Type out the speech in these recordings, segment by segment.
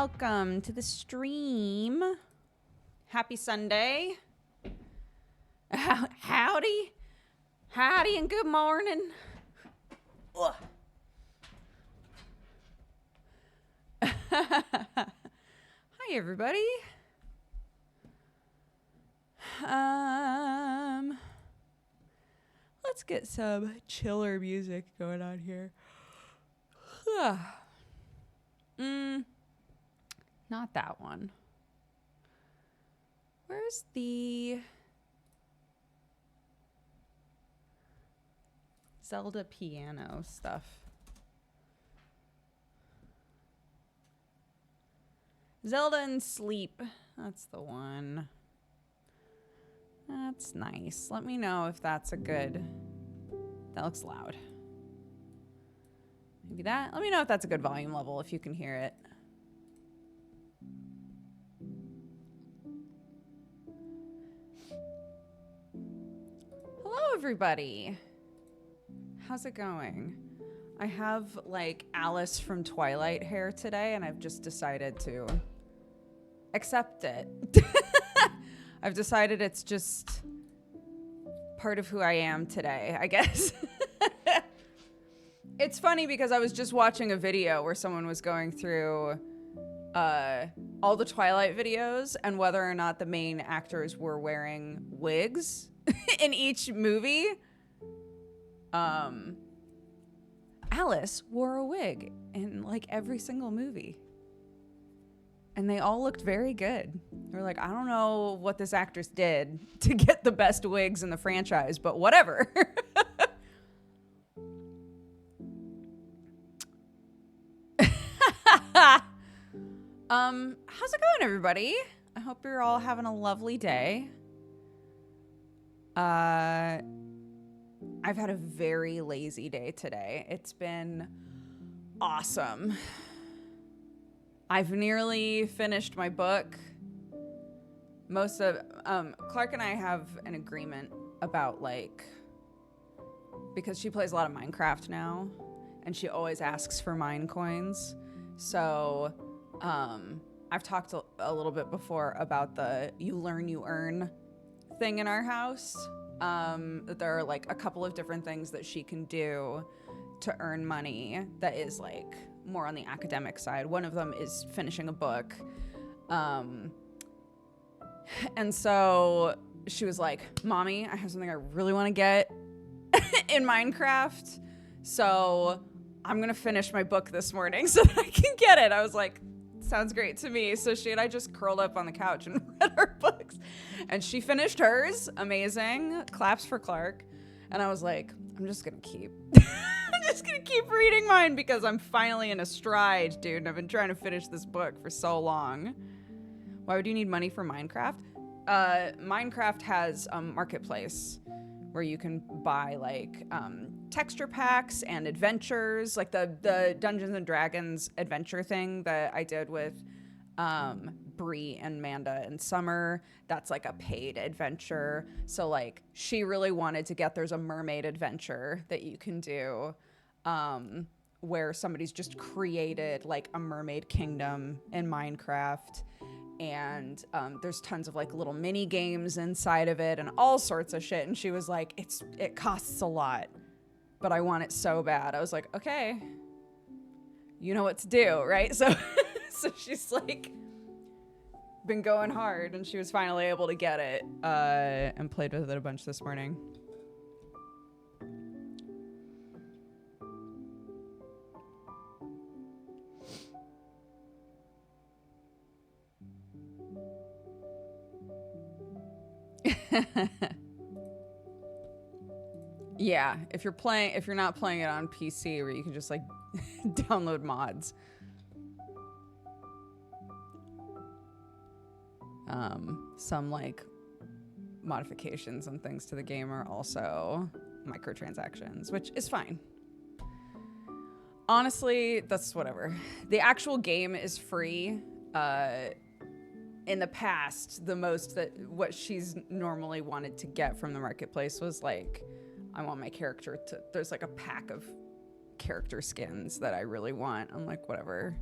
welcome to the stream. Happy Sunday. Howdy. Howdy and good morning. Ugh. Hi, everybody. Let's get some chiller music going on here. Not that one. Where's the Zelda piano stuff? Zelda and Sleep. That's the one. That's nice. Let me know if that's a good... That looks loud. Maybe that. Let me know if that's a good volume level, if you can hear it. Hello, everybody. How's it going? I have, like, Alice from Twilight hair today, and I've just decided to accept it. I've decided it's just part of who I am today, I guess. It's funny because I was just watching a video where someone was going through all the Twilight videos and whether or not the main actors were wearing wigs in each movie. Alice wore a wig in like every single movie. And they all looked very good. They're like, I don't know what this actress did to get the best wigs in the franchise, but whatever. How's it going, everybody? I hope you're all having a lovely day. I've had a very lazy day today. It's been awesome. I've nearly finished my book. Most of Clark and I have an agreement about, like, because she plays a lot of Minecraft now and she always asks for mine coins. So I've talked a little bit before about the you learn, you earn thing in our house. That there are like a couple of different things that she can do to earn money that is like more on the academic side. One of them is finishing a book. And so she was like, Mommy, I have something I really want to get in Minecraft. So I'm going to finish my book this morning so that I can get it. I was like, sounds great to me. So she and I just curled up on the couch and read our books. And she finished hers. Amazing. Claps for Clark. And I was like, I'm just going to keep reading mine because I'm finally in a stride, dude. And I've been trying to finish this book for so long. Why would you need money for Minecraft? Minecraft has a marketplace where you can buy like texture packs and adventures, like the Dungeons and Dragons adventure thing that I did with Bree and Manda and Summer. That's like a paid adventure. So like she really wanted to get, there's a mermaid adventure that you can do where somebody's just created like a mermaid kingdom in Minecraft. And there's tons of like little mini games inside of it and all sorts of shit. And she was like, it costs a lot, but I want it so bad. I was like, okay, you know what to do, right? So she's like been going hard and she was finally able to get it and played with it a bunch this morning. Yeah, if you're not playing it on PC where you can just like download mods. Some like modifications and things to the game are also microtransactions, which is fine. Honestly, that's whatever. The actual game is free. In the past, what she's normally wanted to get from the marketplace was like, I want my character to, there's like a pack of character skins that I really want. I'm like, whatever.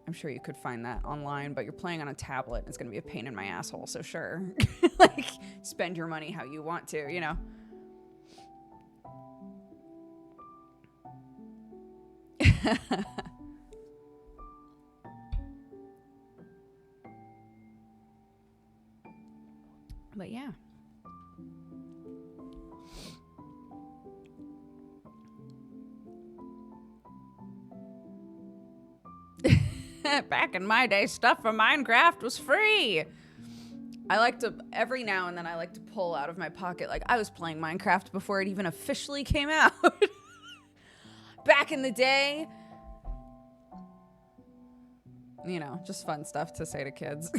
I'm sure you could find that online, but you're playing on a tablet. It's going to be a pain in my asshole. So sure, like spend your money how you want to, you know? But yeah. Back in my day, stuff from Minecraft was free. I like to, every now and then, I like to pull out of my pocket, like, I was playing Minecraft before it even officially came out. Back in the day. You know, just fun stuff to say to kids.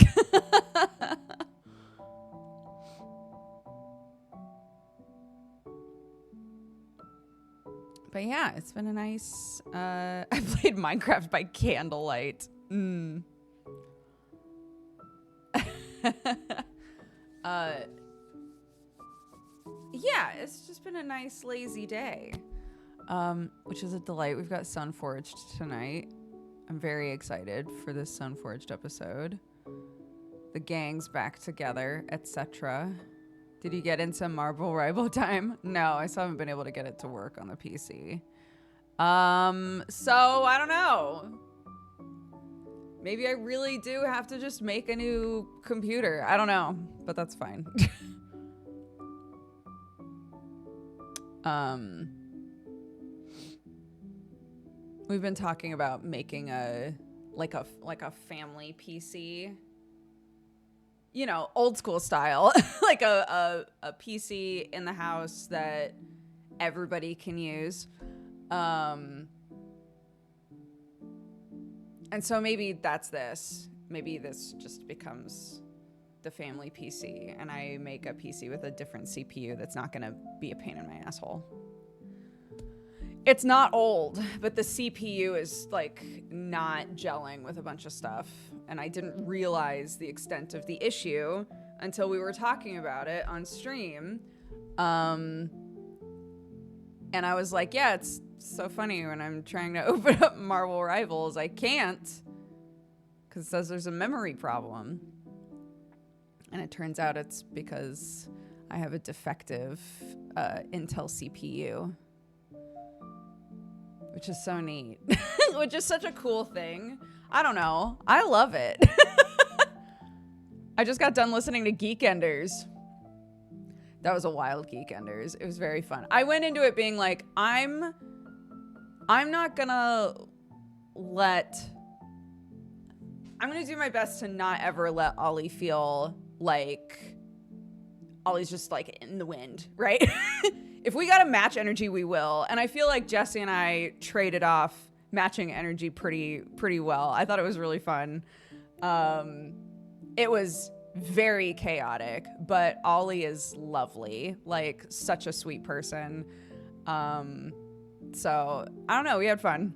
But yeah, it's been a nice, I played Minecraft by candlelight. Yeah, it's just been a nice lazy day, which is a delight. We've got Sunforged tonight. I'm very excited for this Sunforged episode. The gang's back together, etc. Did you get into Marble Rival time? No, I still haven't been able to get it to work on the PC. So I don't know. Maybe I really do have to just make a new computer. I don't know, but that's fine. We've been talking about making a family PC. You know, old school style, like a PC in the house that everybody can use. And so maybe that's this. Maybe this just becomes the family PC, and I make a PC with a different CPU that's not going to be a pain in my asshole. It's not old, but the CPU is like not gelling with a bunch of stuff. And I didn't realize the extent of the issue until we were talking about it on stream. And I was like, yeah, it's so funny when I'm trying to open up Marvel Rivals, I can't, because it says there's a memory problem. And it turns out it's because I have a defective Intel CPU. Which is so neat. Which is such a cool thing. I don't know. I love it. I just got done listening to Geek Enders. That was a wild Geek Enders. It was very fun. I went into it being like, I'm not gonna do my best to not ever let Ollie feel like Ollie's just like in the wind, right? If we gotta match energy, we will. And I feel like Jesse and I traded off matching energy pretty well. I thought it was really fun. It was very chaotic, but Ollie is lovely, like such a sweet person. So I don't know, we had fun.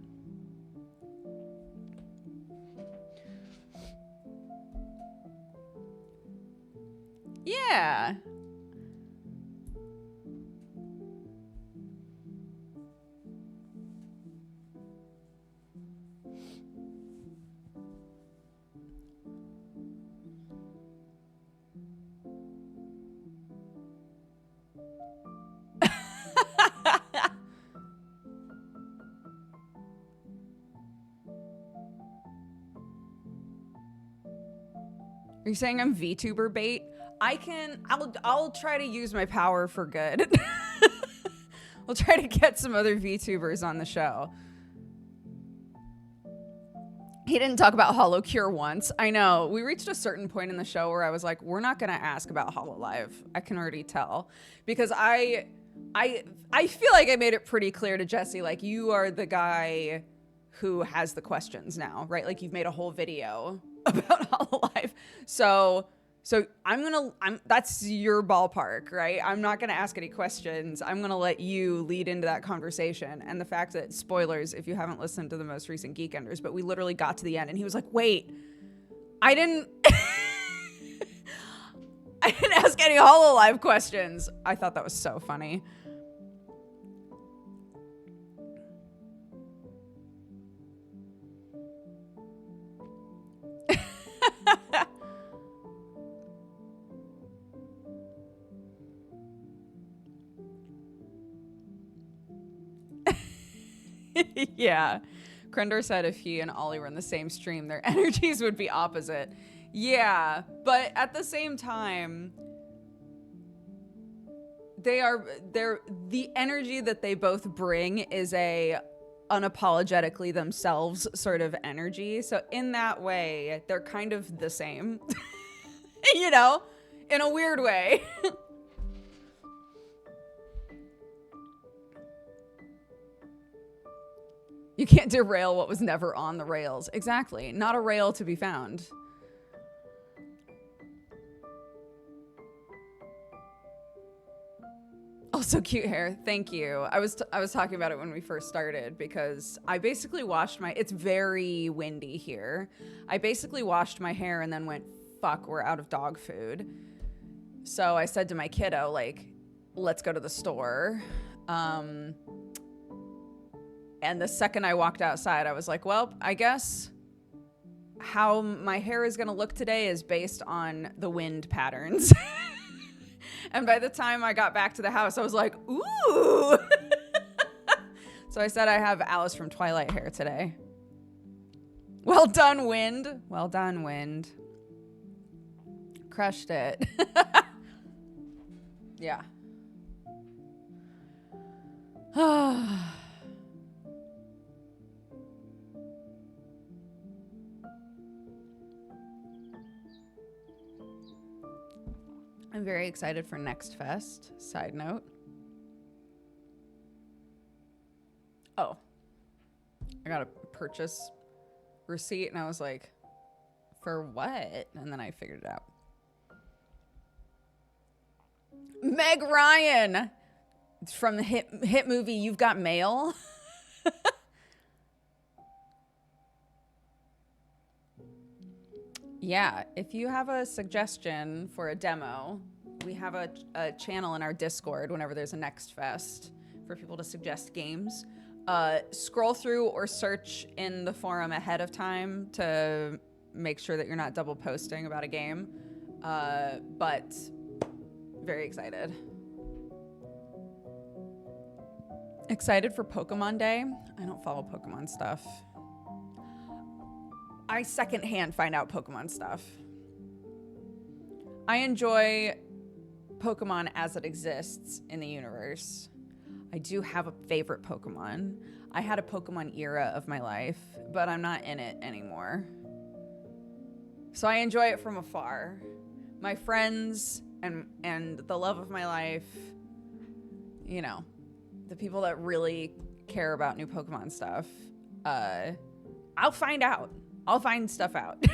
Yeah. Are you saying I'm VTuber bait? I'll try to use my power for good. We'll try to get some other VTubers on the show. He didn't talk about HoloCure once. I know. We reached a certain point in the show where I was like, we're not going to ask about HoloLive. I can already tell. Because I feel like I made it pretty clear to Jesse, like, you are the guy who has the questions now, right? Like, you've made a whole video about HoloLive. So that's your ballpark, right? I'm not going to ask any questions. I'm going to let you lead into that conversation. And the fact that, spoilers, if you haven't listened to the most recent Geek Enders, but we literally got to the end and he was like, wait, I didn't ask any HoloLive questions. I thought that was so funny. Yeah. Krendor said if he and Ollie were in the same stream, their energies would be opposite. Yeah, but at the same time, the energy that they both bring is a unapologetically themselves sort of energy. So in that way, they're kind of the same, you know, in a weird way. You can't derail what was never on the rails. Exactly. Not a rail to be found. Also cute hair. Thank you. I was talking about it when we first started because I basically washed my, it's very windy here. I basically washed my hair and then went, fuck, we're out of dog food. So I said to my kiddo, like, let's go to the store. And the second I walked outside, I was like, well, I guess how my hair is going to look today is based on the wind patterns. And by the time I got back to the house, I was like, ooh. So I said I have Alice from Twilight hair today. Well done, wind. Well done, wind. Crushed it. Yeah. I'm very excited for Next Fest. Side note. Oh. I got a purchase receipt and I was like, for what? And then I figured it out. Meg Ryan from the hit movie You've Got Mail. Yeah, if you have a suggestion for a demo, we have a channel in our Discord whenever there's a Next Fest for people to suggest games. Scroll through or search in the forum ahead of time to make sure that you're not double posting about a game. But very excited. Excited for Pokemon Day. I don't follow Pokemon stuff. I secondhand find out Pokemon stuff. I enjoy Pokemon as it exists in the universe. I do have a favorite Pokemon. I had a Pokemon era of my life, but I'm not in it anymore. So I enjoy it from afar. My friends and the love of my life, you know, the people that really care about new Pokemon stuff, I'll find out. I'll find stuff out.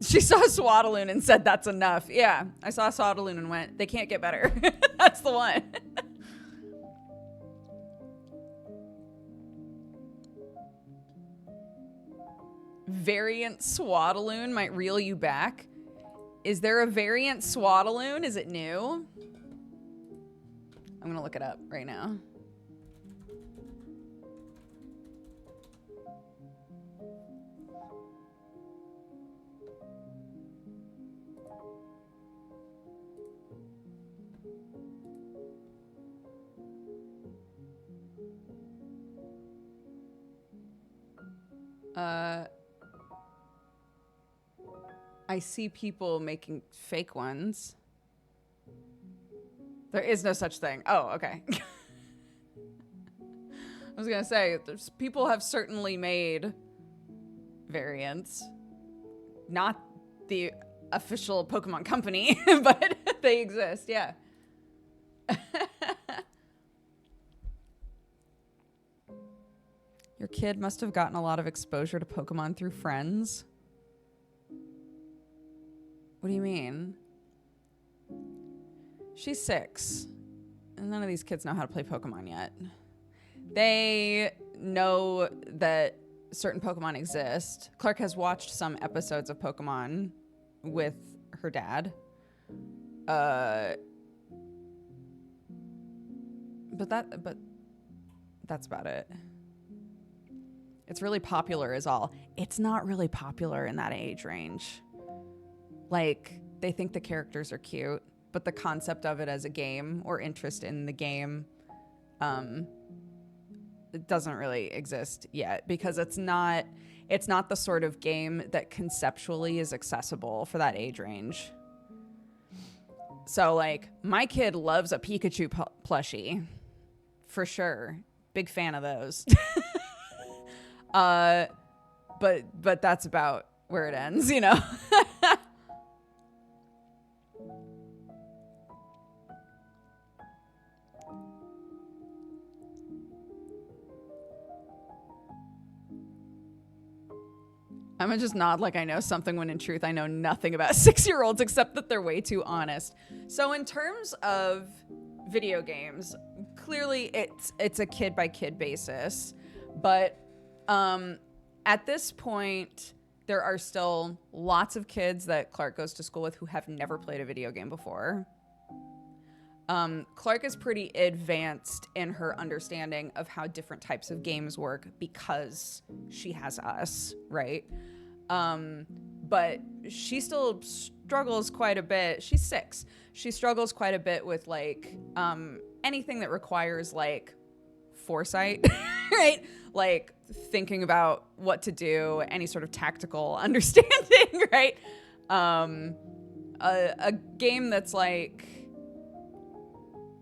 She saw Swaddaloon and said, that's enough. Yeah, I saw Swaddaloon and went, they can't get better. That's the one. Variant Swaddaloon might reel you back. Is there a variant Swaddaloon? Is it new? I'm going to look it up right now. I see people making fake ones. There is no such thing. Oh, okay. I was gonna say, people have certainly made variants. Not the official Pokemon company, but they exist, yeah. Your kid must have gotten a lot of exposure to Pokemon through friends. What do you mean? She's 6. And none of these kids know how to play Pokemon yet. They know that certain Pokemon exist. Clark has watched some episodes of Pokemon with her dad. But that's about it. It's really popular is all. It's not really popular in that age range. Like, they think the characters are cute, but the concept of it as a game or interest in the game it doesn't really exist yet because it's not the sort of game that conceptually is accessible for that age range. So like my kid loves a Pikachu plushie for sure. Big fan of those. But that's about where it ends, you know. I'm gonna just nod like I know something when in truth I know nothing about 6-year-olds except that they're way too honest. So in terms of video games, clearly it's a kid by kid basis, but at this point there are still lots of kids that Clark goes to school with who have never played a video game before. Clark is pretty advanced in her understanding of how different types of games work because she has us, right? But she still struggles quite a bit. She's 6. She struggles quite a bit with like anything that requires like foresight, right? Like thinking about what to do, any sort of tactical understanding, right? A game that's like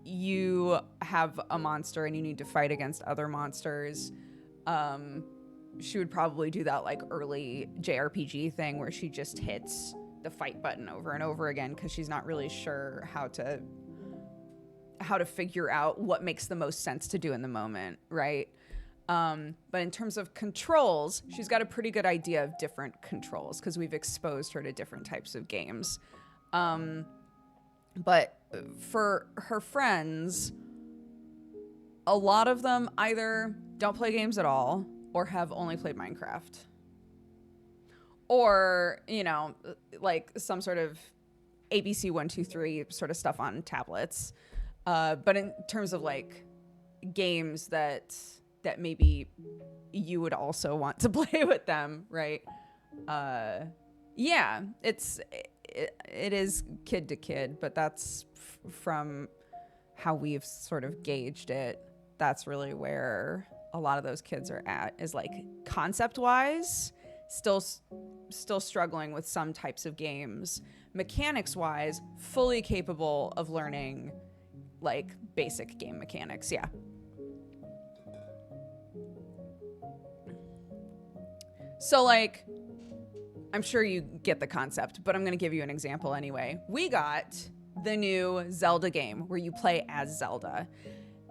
you have a monster and you need to fight against other monsters. She would probably do that like early JRPG thing where she just hits the fight button over and over again because she's not really sure how to figure out what makes the most sense to do in the moment, right? But in terms of controls, she's got a pretty good idea of different controls because we've exposed her to different types of games. But for her friends, a lot of them either don't play games at all or have only played Minecraft. Or, you know, like some sort of ABC 1, 2, 3 sort of stuff on tablets. But in terms of like games that maybe you would also want to play with them, right? Yeah, it is kid to kid, but that's from how we've sort of gauged it. That's really where a lot of those kids are at, is like concept wise, still struggling with some types of games. Mechanics wise, fully capable of learning like basic game mechanics. Yeah. So like, I'm sure you get the concept, but I'm going to give you an example anyway. We got the new Zelda game where you play as Zelda.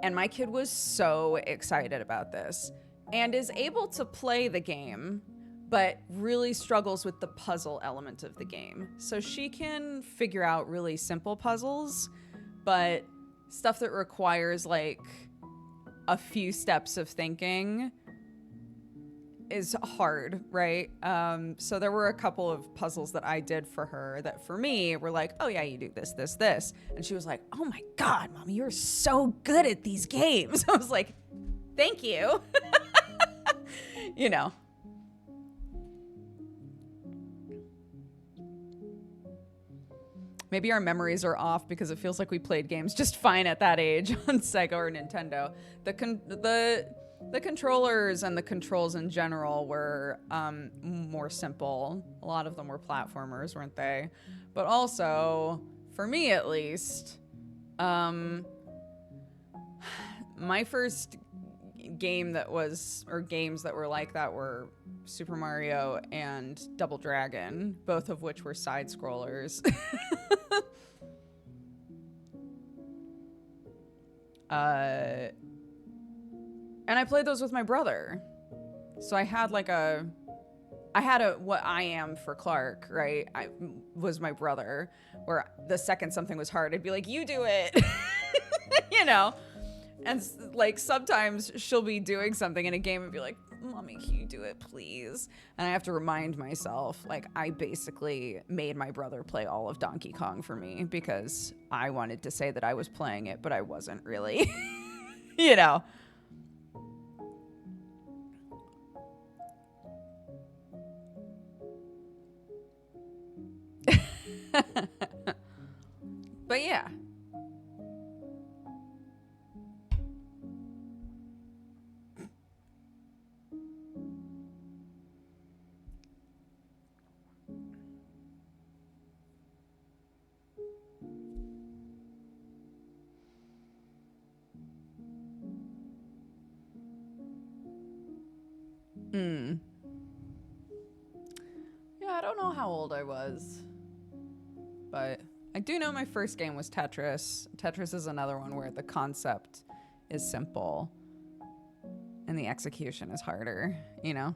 And my kid was so excited about this and is able to play the game, but really struggles with the puzzle element of the game. So she can figure out really simple puzzles, but stuff that requires like a few steps of thinking is hard, right? So there were a couple of puzzles that I did for her that for me were like, oh yeah, you do this, this, this. And she was like, oh my God, Mommy, you're so good at these games. I was like, thank you. You know. Maybe our memories are off because it feels like we played games just fine at that age on Sega or Nintendo. The controllers and the controls in general were more simple. A lot of them were platformers, weren't they? But also, for me at least, my first game that was, or games that were like that were Super Mario and Double Dragon, both of which were side scrollers. And I played those with my brother. So I had what I am for Clark, right? I was my brother, where the second something was hard, I'd be like, you do it, you know? And like sometimes she'll be doing something in a game and be like, Mommy, can you do it, please? And I have to remind myself, like, I basically made my brother play all of Donkey Kong for me because I wanted to say that I was playing it, but I wasn't really, you know? But yeah. Yeah, I don't know how old I was, but I do know my first game was Tetris. Tetris is another one where the concept is simple and the execution is harder, you know?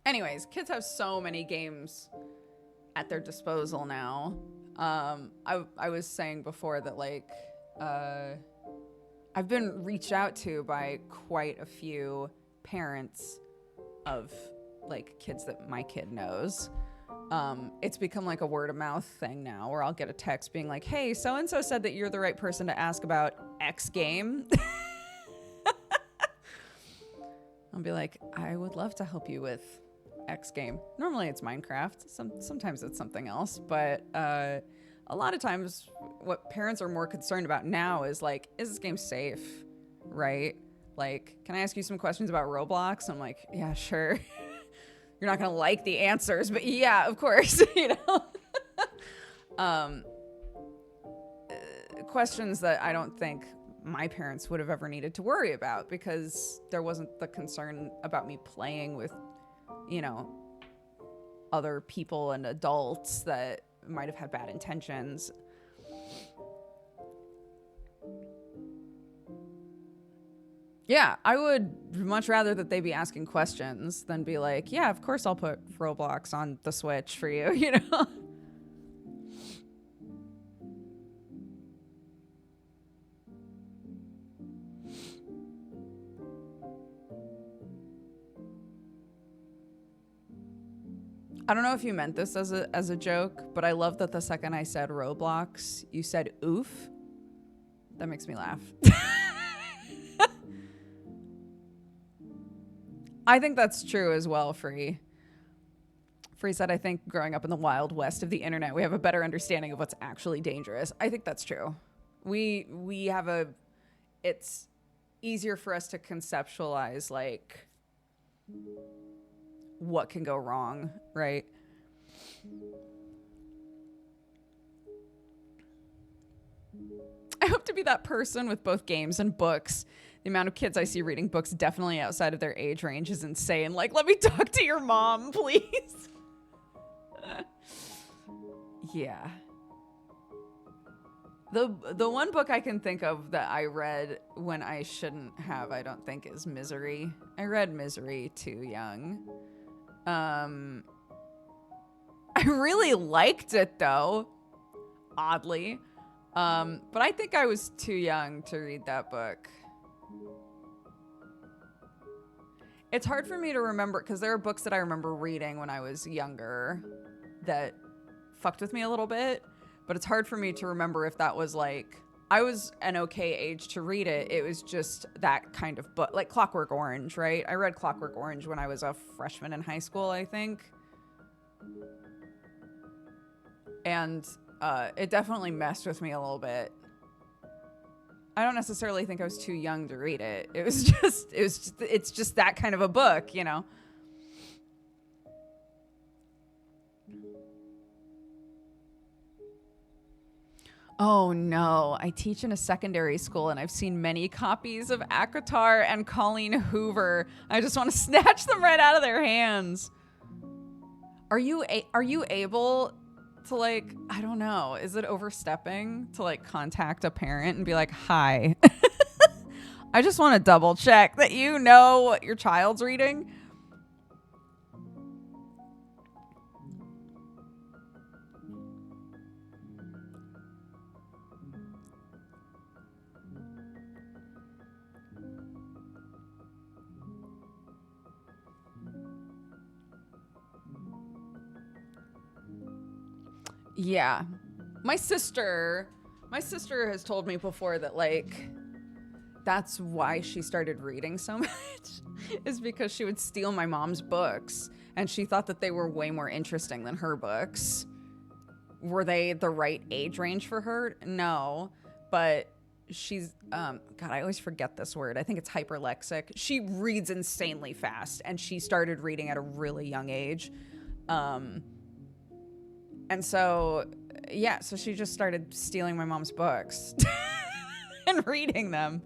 Anyways, kids have so many games at their disposal now. I was saying before that, like, I've been reached out to by quite a few parents of, like, kids that my kid knows. It's become like a word of mouth thing now where I'll get a text being like, hey, so-and-so said that you're the right person to ask about X game. I'll be like, I would love to help you with X game. Normally it's Minecraft. Sometimes it's something else, but a lot of times what parents are more concerned about now is like, is this game safe, right? Like, can I ask you some questions about Roblox? I'm like, yeah, sure. You're not gonna like the answers, but yeah, of course, you know. Questions that I don't think my parents would have ever needed to worry about because there wasn't the concern about me playing with, you know, other people and adults that might have had bad intentions. Yeah, I would much rather that they be asking questions than be like, yeah, of course I'll put Roblox on the Switch for you, you know? I don't know if you meant this as a joke, but I love that the second I said Roblox, you said oof. That makes me laugh. I think that's true as well, Free. Free said, I think growing up in the wild west of the internet, we have a better understanding of what's actually dangerous. I think that's true. We have it's easier for us to conceptualize, like, what can go wrong, right? I hope to be that person with both games and books. The amount of kids I see reading books definitely outside of their age range is insane. Like, let me talk to your mom, please. Yeah. The one book I can think of that I read when I shouldn't have, I don't think, is Misery. I read Misery too young. I really liked it though, oddly. But I think I was too young to read that book. It's hard for me to remember because there are books that I remember reading when I was younger that fucked with me a little bit, but it's hard for me to remember if that was like, I was an okay age to read it. It was just that kind of book, like Clockwork Orange, right? I read Clockwork Orange when I was a freshman in high school, I think. And it definitely messed with me a little bit. I don't necessarily think I was too young to read it. It's just that kind of a book, you know? Oh no, I teach in a secondary school and I've seen many copies of ACOTAR and Colleen Hoover. I just want to snatch them right out of their hands. Are you able to, like, I don't know, is it overstepping to like contact a parent and be like, hi, I just want to double check that you know what your child's reading? Yeah. My sister has told me before that, like, that's why she started reading so much is because she would steal my mom's books and she thought that they were way more interesting than her books. Were they the right age range for her? No, but she's, God, I always forget this word. I think it's hyperlexic. She reads insanely fast and she started reading at a really young age. And so yeah, so she just started stealing my mom's books and reading them.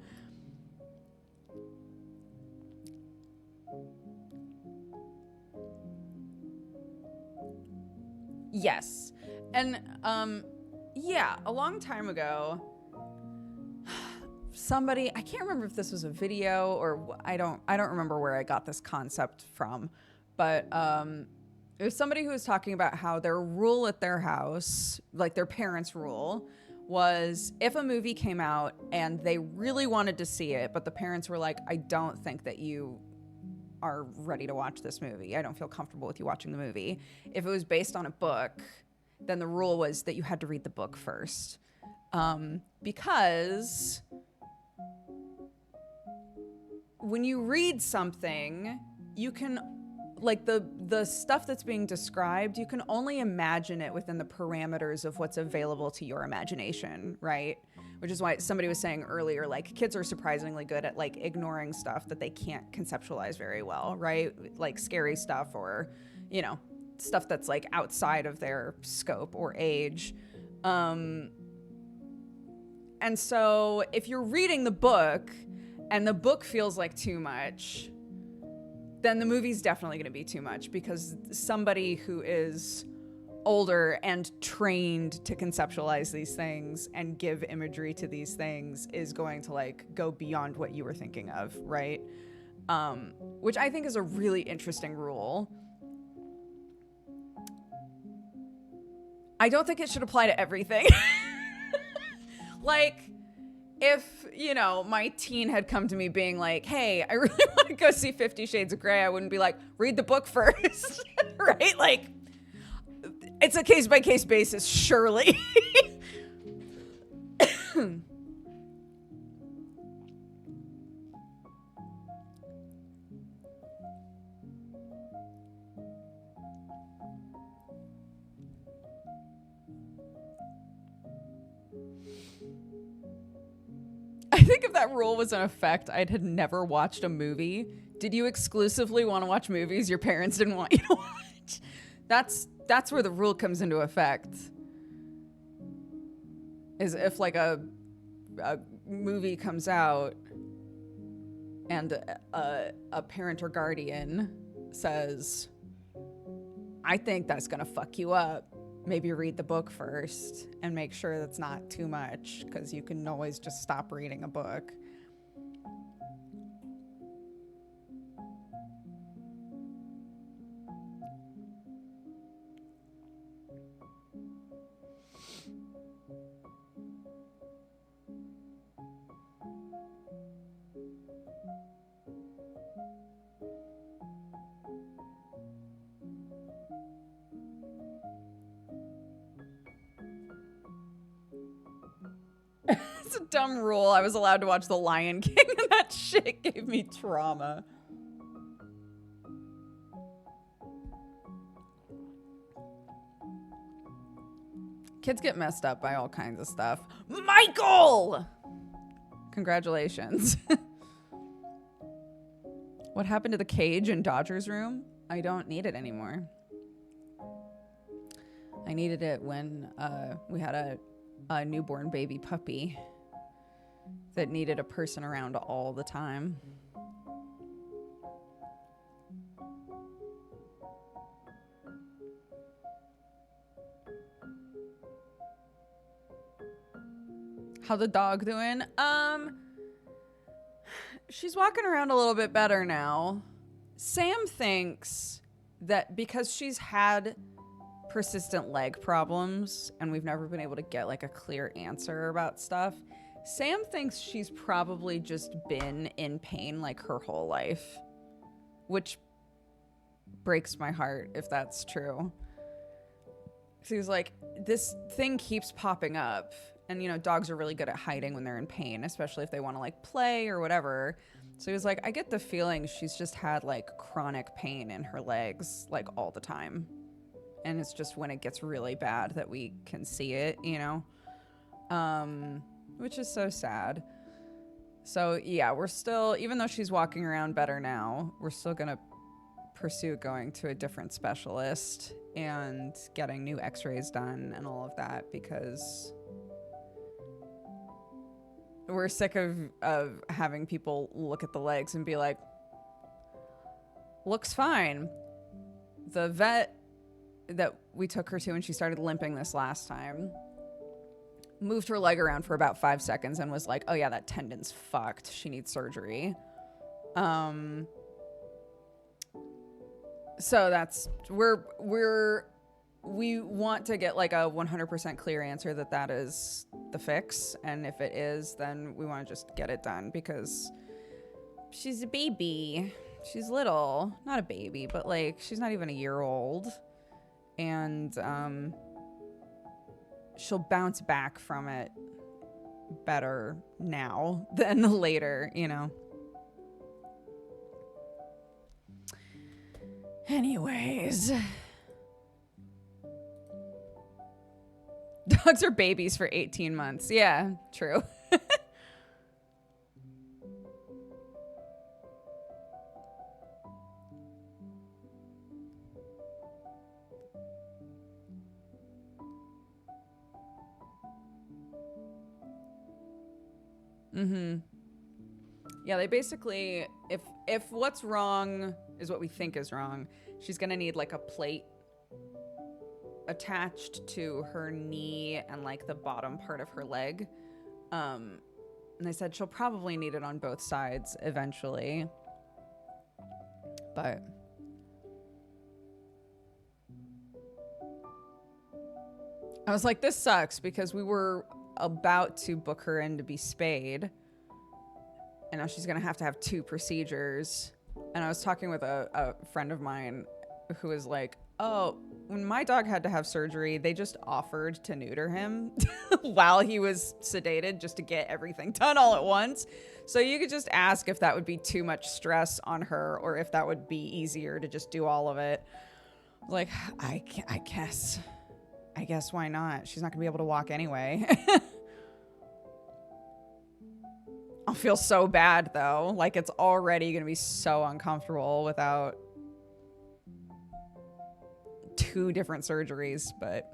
Yes. And yeah, a long time ago, somebody, I can't remember if this was a video or I don't remember where I got this concept from, but it was somebody who was talking about how their rule at their house, like their parents' rule, was if a movie came out and they really wanted to see it, but the parents were like, I don't think that you are ready to watch this movie. I don't feel comfortable with you watching the movie. If it was based on a book, then the rule was that you had to read the book first. Because when you read something, you can, like the stuff that's being described, you can only imagine it within the parameters of what's available to your imagination, right? Which is why somebody was saying earlier, like, kids are surprisingly good at like ignoring stuff that they can't conceptualize very well, right? Like scary stuff or, you know, stuff that's like outside of their scope or age. And so if you're reading the book and the book feels like too much, then the movie's definitely going to be too much, because somebody who is older and trained to conceptualize these things and give imagery to these things is going to like go beyond what you were thinking of, right? Which I think is a really interesting rule. I don't think it should apply to everything. Like, if, you know, my teen had come to me being like, hey, I really want to go see 50 Shades of Grey, I wouldn't be like, read the book first, right? Like, it's a case-by-case basis, surely. I think if that rule was in effect, I'd had never watched a movie. Did you exclusively want to watch movies your parents didn't want you to watch? That's where the rule comes into effect. Is if like a movie comes out and a parent or guardian says, I think that's gonna fuck you up, maybe read the book first and make sure that's not too much, because you can always just stop reading a book. It's a dumb rule. I was allowed to watch The Lion King and that shit gave me trauma. Kids get messed up by all kinds of stuff. Michael! Congratulations. What happened to the cage in Dodger's room? I don't need it anymore. I needed it when we had a newborn baby puppy that needed a person around all the time. How the dog doing? She's walking around a little bit better now. Sam thinks that because she's had persistent leg problems and we've never been able to get like a clear answer about stuff, Sam thinks she's probably just been in pain like her whole life, which breaks my heart if that's true. So he was like, this thing keeps popping up, and you know, dogs are really good at hiding when they're in pain, especially if they want to like play or whatever. So he was like, I get the feeling she's just had like chronic pain in her legs like all the time. And it's just when it gets really bad that we can see it, you know? Which is so sad. So yeah, we're still, even though she's walking around better now, we're still gonna pursue going to a different specialist and getting new x-rays done and all of that, because we're sick of having people look at the legs and be like, looks fine. The vet that we took her to when she started limping this last time moved her leg around for about 5 seconds and was like, oh yeah, that tendon's fucked. She needs surgery. So that's, we want to get like a 100% clear answer that is the fix. And if it is, then we want to just get it done, because she's a baby. She's little, not a baby, but like she's not even a year old. And she'll bounce back from it better now than later, you know. Anyways. Dogs are babies for 18 months. Yeah, true. Yeah, they basically, if what's wrong is what we think is wrong, she's gonna need like a plate attached to her knee and like the bottom part of her leg. And they said she'll probably need it on both sides eventually. But I was like, this sucks, because we were about to book her in to be spayed, and now she's gonna have to have 2 procedures. And I was talking with a friend of mine who was like, oh, when my dog had to have surgery, they just offered to neuter him while he was sedated, just to get everything done all at once. So you could just ask if that would be too much stress on her, or if that would be easier to just do all of it. Like, I guess why not? She's not gonna be able to walk anyway. I'll feel so bad though. Like, it's already gonna be so uncomfortable without 2 different surgeries. But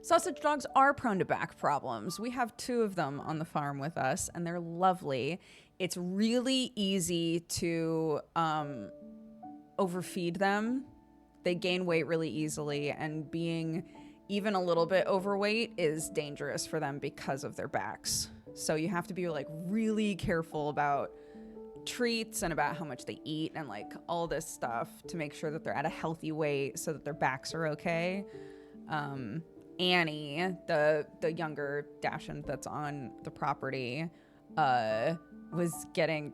sausage dogs are prone to back problems. We have 2 of them on the farm with us, and they're lovely. It's really easy to overfeed them. They gain weight really easily, and being even a little bit overweight is dangerous for them because of their backs. So you have to be like really careful about treats and about how much they eat and like all this stuff to make sure that they're at a healthy weight so that their backs are okay. Annie, the younger Dachshund that's on the property, was getting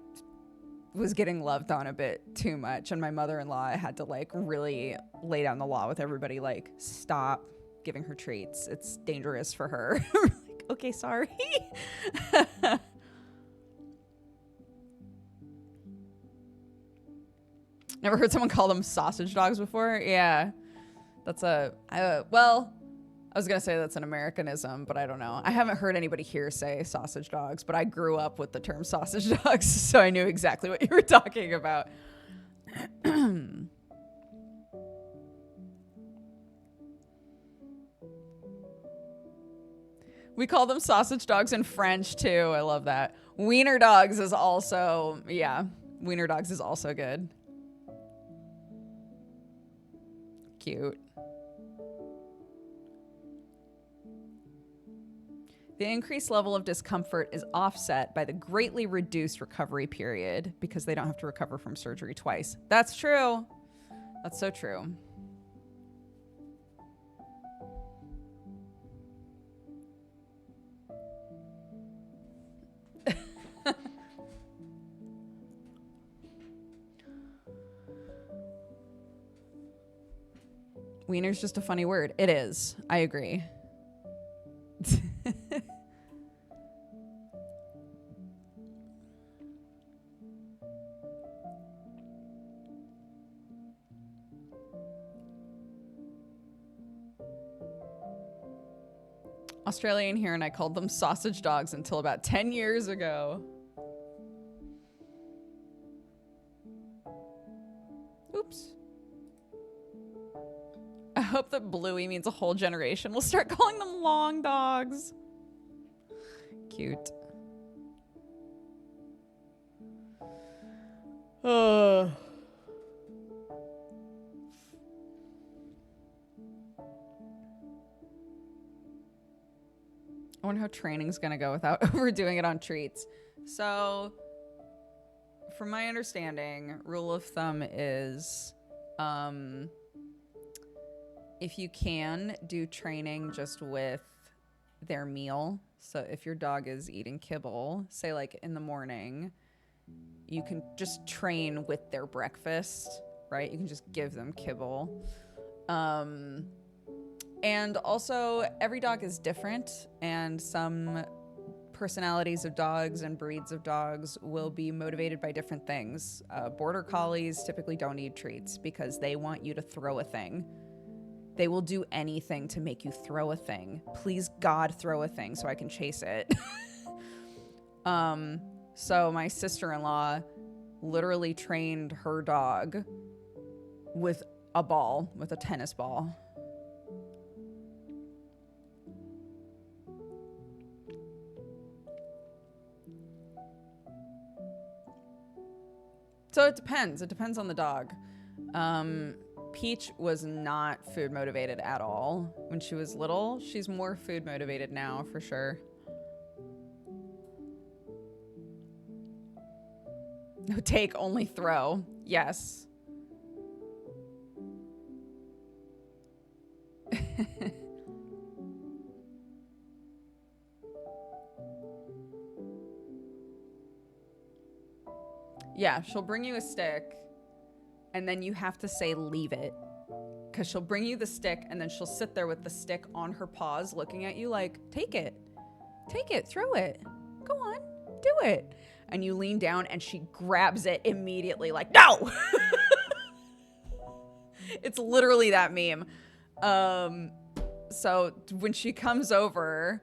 loved on a bit too much, and my mother-in-law had to like really lay down the law with everybody, like, stop giving her treats. It's dangerous for her. Like, okay, sorry. Never heard someone call them sausage dogs before? Yeah. That's well, I was going to say that's an Americanism, but I don't know. I haven't heard anybody here say sausage dogs, but I grew up with the term sausage dogs, so I knew exactly what you were talking about. We call them sausage dogs in French, too. I love that. Wiener dogs is also, yeah, wiener dogs is also good. Cute. The increased level of discomfort is offset by the greatly reduced recovery period because they don't have to recover from surgery twice. That's true. That's so true. Wiener's just a funny word. It is. I agree. Australian here, and I called them sausage dogs until about 10 years ago. Oops. I hope that Bluey means a whole generation. We'll start calling them long dogs. Cute. I wonder how training's gonna go without overdoing it on treats. So, from my understanding, rule of thumb is, if you can, do training just with their meal. So if your dog is eating kibble, say like in the morning, you can just train with their breakfast, right? You can just give them kibble. And also, every dog is different, and some personalities of dogs and breeds of dogs will be motivated by different things. Border collies typically don't eat treats because they want you to throw a thing. They will do anything to make you throw a thing. Please, God, throw a thing so I can chase it. So my sister-in-law literally trained her dog with a ball, with a tennis ball. So it depends. It depends on the dog. Peach was not food motivated at all when she was little. She's more food motivated now, for sure. No take, only throw. Yes. Yeah, she'll bring you a stick, and then you have to say, leave it. Because she'll bring you the stick, and then she'll sit there with the stick on her paws looking at you like, take it. Take it. Throw it. Go on. Do it. And you lean down, and she grabs it immediately like, no! It's literally that meme. So when she comes over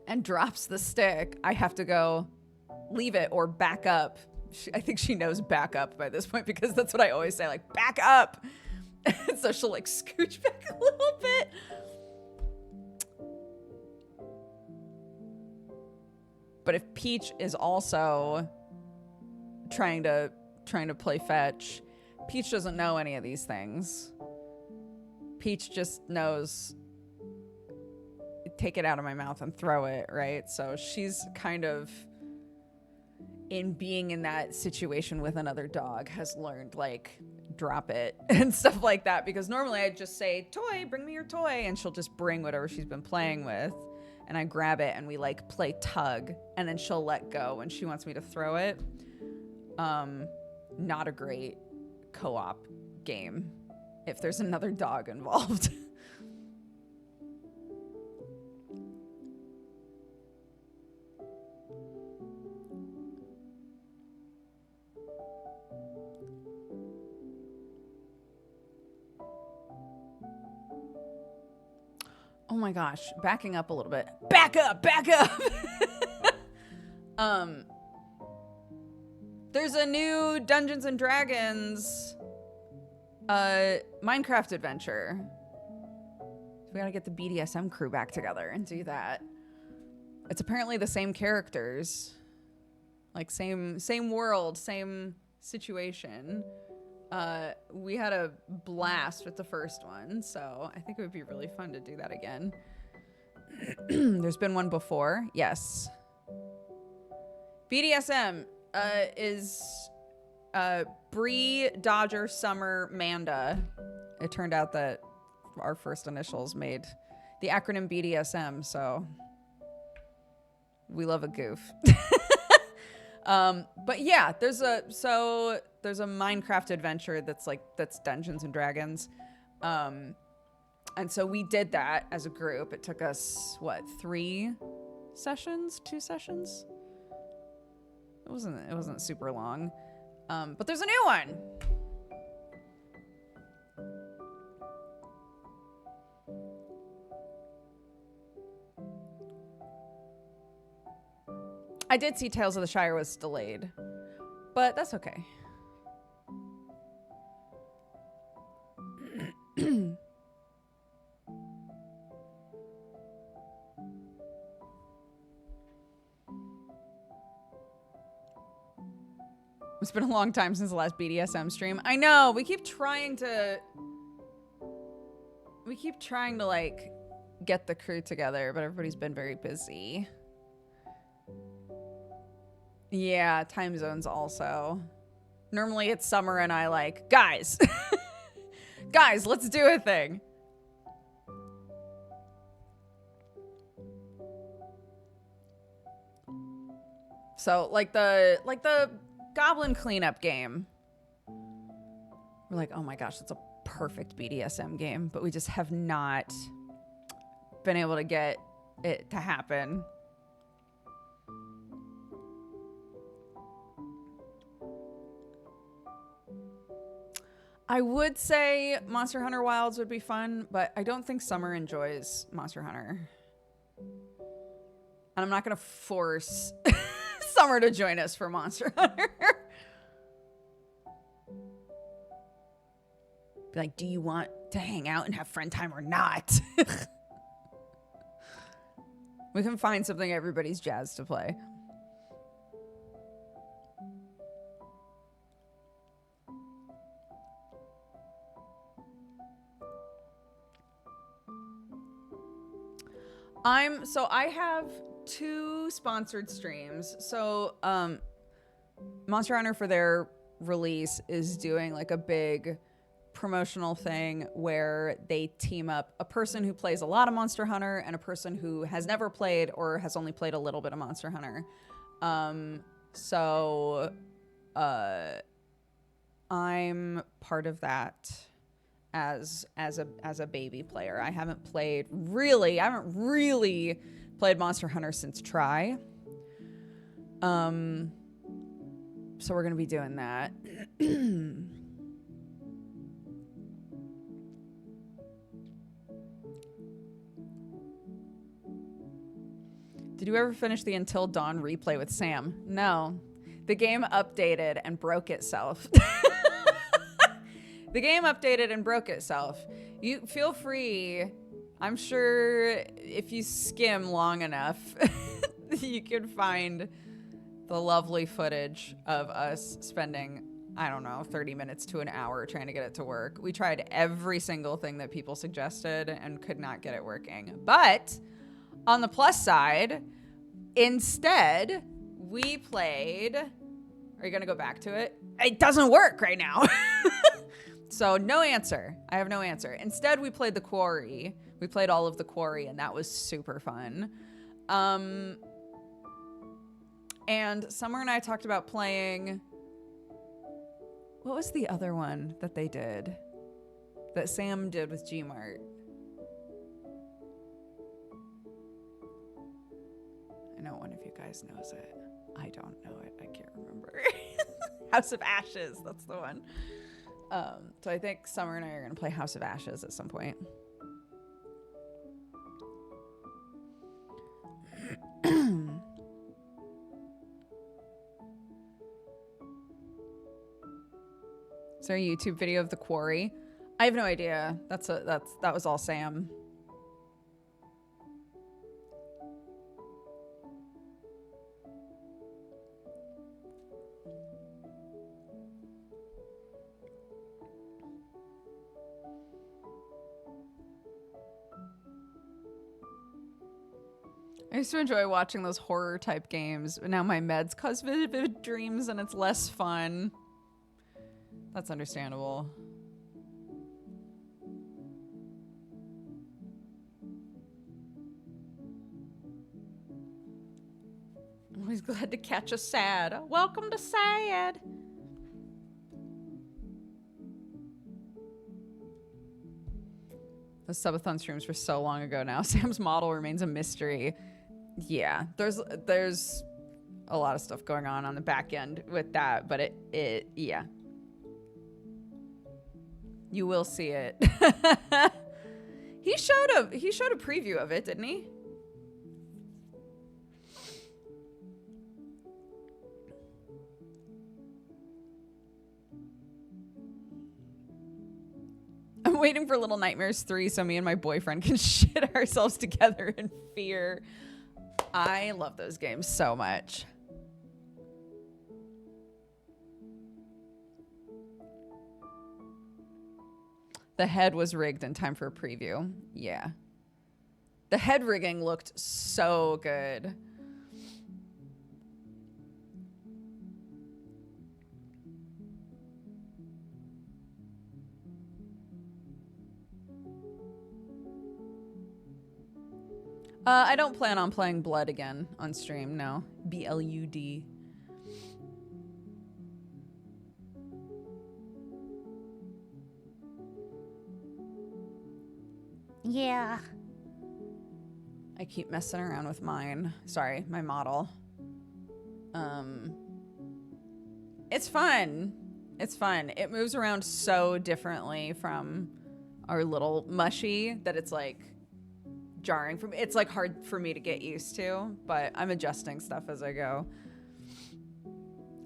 and drops the stick, I have to go, leave it or back up. I think she knows back up by this point because that's what I always say, like, back up. So she'll like scooch back a little bit. But if Peach is also trying to play fetch, Peach doesn't know any of these things. Peach just knows, take it out of my mouth and throw it, right? So she's kind of, in being in that situation with another dog, has learned, like, drop it and stuff like that. Because normally I'd just say, toy, bring me your toy. And she'll just bring whatever she's been playing with. And I grab it and we, like, play tug. And then she'll let go when she wants me to throw it. Not a great co-op game if there's another dog involved. Oh my gosh, backing up a little bit. Back up, back up. There's a new Dungeons and Dragons Minecraft adventure. So we gotta get the BDSM crew back together and do that. It's apparently the same characters. Like same world, same situation. We had a blast with the first one, so I think it would be really fun to do that again. There's been one before, yes. BDSM is Bree, Dodger, Summer, Manda. It turned out that our first initials made the acronym BDSM, so we love a goof. But yeah, there's a Minecraft adventure that's Dungeons and Dragons. And so we did that as a group. It took us, 2 sessions? It wasn't super long. But there's a new one. I did see Tales of the Shire was delayed, but that's okay. It's been a long time since the last BDSM stream. I know, we keep trying to like get the crew together, but everybody's been very busy. Yeah, time zones also. Normally it's Summer and I like, guys, guys, let's do a thing. So like the goblin cleanup game. We're like, oh my gosh, that's a perfect BDSM game, but we just have not been able to get it to happen. I would say Monster Hunter Wilds would be fun, but I don't think Summer enjoys Monster Hunter. And I'm not going to force Summer to join us for Monster Hunter. Be like, do you want to hang out and have friend time or not? We can find something everybody's jazzed to play. So I have 2 sponsored streams. So Monster Hunter, for their release, is doing like a big promotional thing where they team up a person who plays a lot of Monster Hunter and a person who has never played or has only played a little bit of Monster Hunter. So I'm part of that as a baby player. I haven't really played Monster Hunter since Try. So we're gonna be doing that. Did you ever finish the Until Dawn replay with Sam? No. The game updated and broke itself. The game updated and broke itself. You feel free. I'm sure if you skim long enough, you could find the lovely footage of us spending, I don't know, 30 minutes to an hour trying to get it to work. We tried every single thing that people suggested and could not get it working. But on the plus side, instead, we played... Are you going to go back to it? It doesn't work right now. So no answer. I have no answer. Instead, we played The Quarry. We played all of The Quarry, and that was super fun. And Summer and I talked about playing... What was the other one that they did? That Sam did with Gmart? I know one of you guys knows it. I don't know it. I can't remember. House of Ashes. That's the one. So I think Summer and I are going to play House of Ashes at some point. Is there a YouTube video of The Quarry? I have no idea. That was all Sam. I used to enjoy watching those horror type games, but now my meds cause vivid dreams and it's less fun. That's understandable. I'm always glad to catch a sad. Welcome to sad. The subathon streams were so long ago now. Sam's model remains a mystery. Yeah, there's a lot of stuff going on the back end with that, but yeah. You will see it. He showed a preview of it, didn't he? I'm waiting for Little Nightmares 3 so me and my boyfriend can shit ourselves together in fear. I love those games so much. The head was rigged in time for a preview. Yeah. The head rigging looked so good. I don't plan on playing Blood again on stream, no. B-L-U-D. Yeah. I keep messing around with mine. Sorry, my model. It's fun. It's fun. It moves around so differently from our little mushy that it's like jarring for me. It's like hard for me to get used to, but I'm adjusting stuff as I go.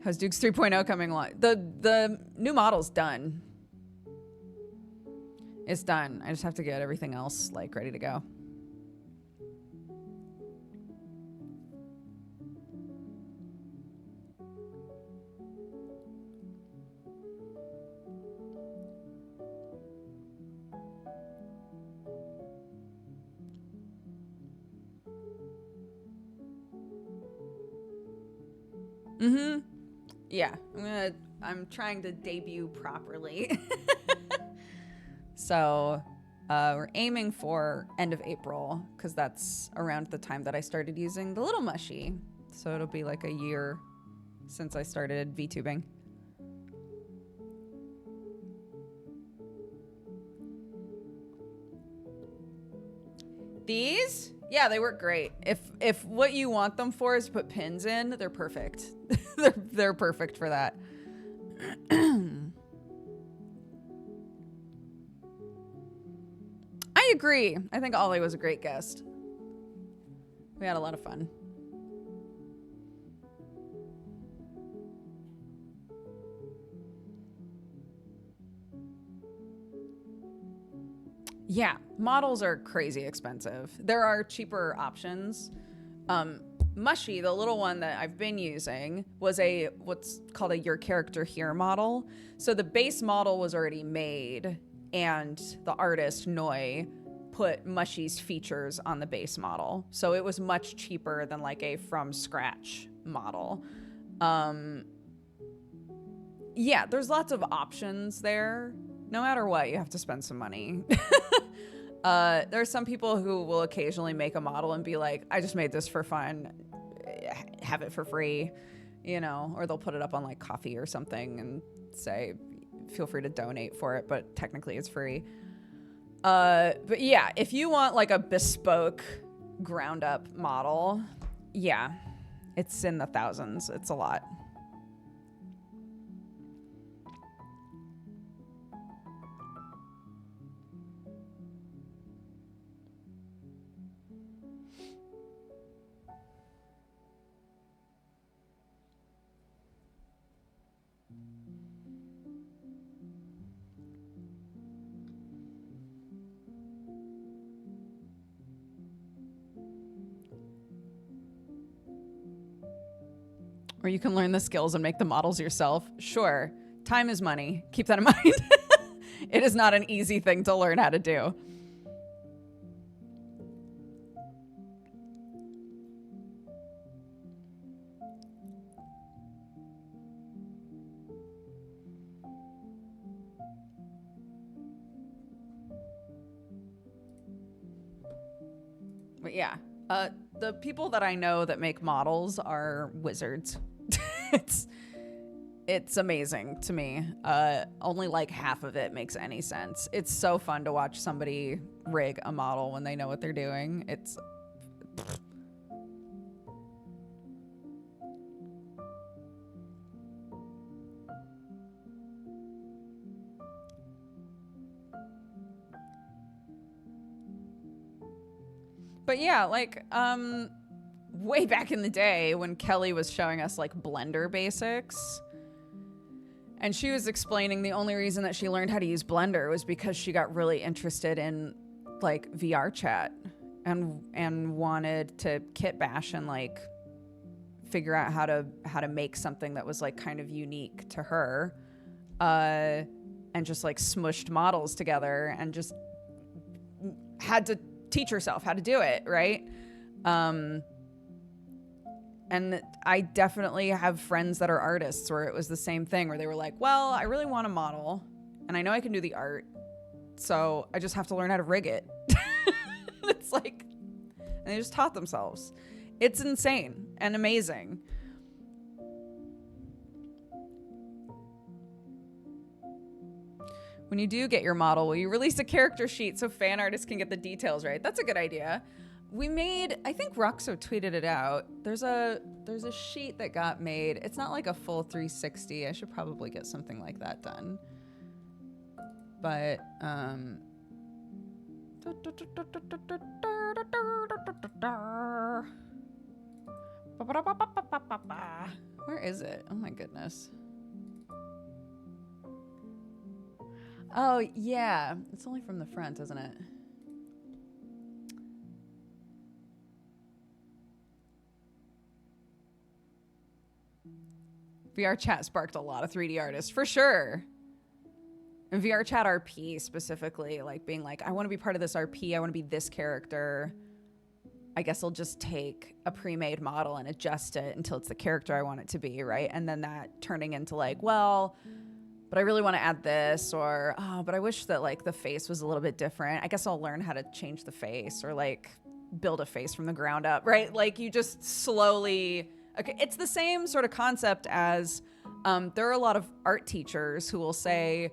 How's Duke's 3.0 coming along? The new model's done. It's done. I just have to get everything else like ready to go. Mm-hmm. Yeah, I'm trying to debut properly. So we're aiming for end of April because that's around the time that I started using the little mushy. So it'll be like a year since I started VTubing. These? Yeah, they work great. If what you want them for is to put pins in, they're perfect. they're perfect for that. I agree. I think Ollie was a great guest. We had a lot of fun. Yeah, models are crazy expensive. There are cheaper options. Mushy, the little one that I've been using, was a what's called a Your Character Here model. So the base model was already made, and the artist, Noi, put Mushy's features on the base model. So it was much cheaper than like a from scratch model. Yeah, there's lots of options there. No matter what, you have to spend some money. There are some people who will occasionally make a model and be like, I just made this for fun, have it for free, you know, or they'll put it up on like Coffee or something and say, feel free to donate for it, but technically it's free. But yeah, if you want like a bespoke ground up model, yeah, it's in the thousands. It's a lot. Or you can learn the skills and make the models yourself. Sure. Time is money. Keep that in mind. It is not an easy thing to learn how to do. But yeah, the people that I know that make models are wizards. It's amazing to me. Only like half of it makes any sense. It's so fun to watch somebody rig a model when they know what they're doing. But yeah, like, way back in the day when Kelly was showing us like Blender basics, and she was explaining the only reason that she learned how to use Blender was because she got really interested in like VR chat and wanted to kit bash and like figure out how to make something that was like kind of unique to her. and just like smushed models together and just had to teach herself how to do it, right? And I definitely have friends that are artists where it was the same thing, where they were like, well, I really want to model and I know I can do the art, so I just have to learn how to rig it. It's like, and they just taught themselves. It's insane and amazing. When you do get your model, will you release a character sheet so fan artists can get the details right? That's a good idea. We made, I think Roxo tweeted it out. There's a sheet that got made. It's not like a full 360. I should probably get something like that done. But where is it? Oh my goodness. Oh yeah, it's only from the front, isn't it? VR chat sparked a lot of 3D artists, for sure. And VR chat RP specifically, like being like, I want to be part of this RP, I want to be this character. I guess I'll just take a pre-made model and adjust it until it's the character I want it to be, right? And then that turning into like, well, but I really want to add this, or, oh, but I wish that like the face was a little bit different. I guess I'll learn how to change the face or like build a face from the ground up, right? Like you just slowly, okay. It's the same sort of concept as there are a lot of art teachers who will say,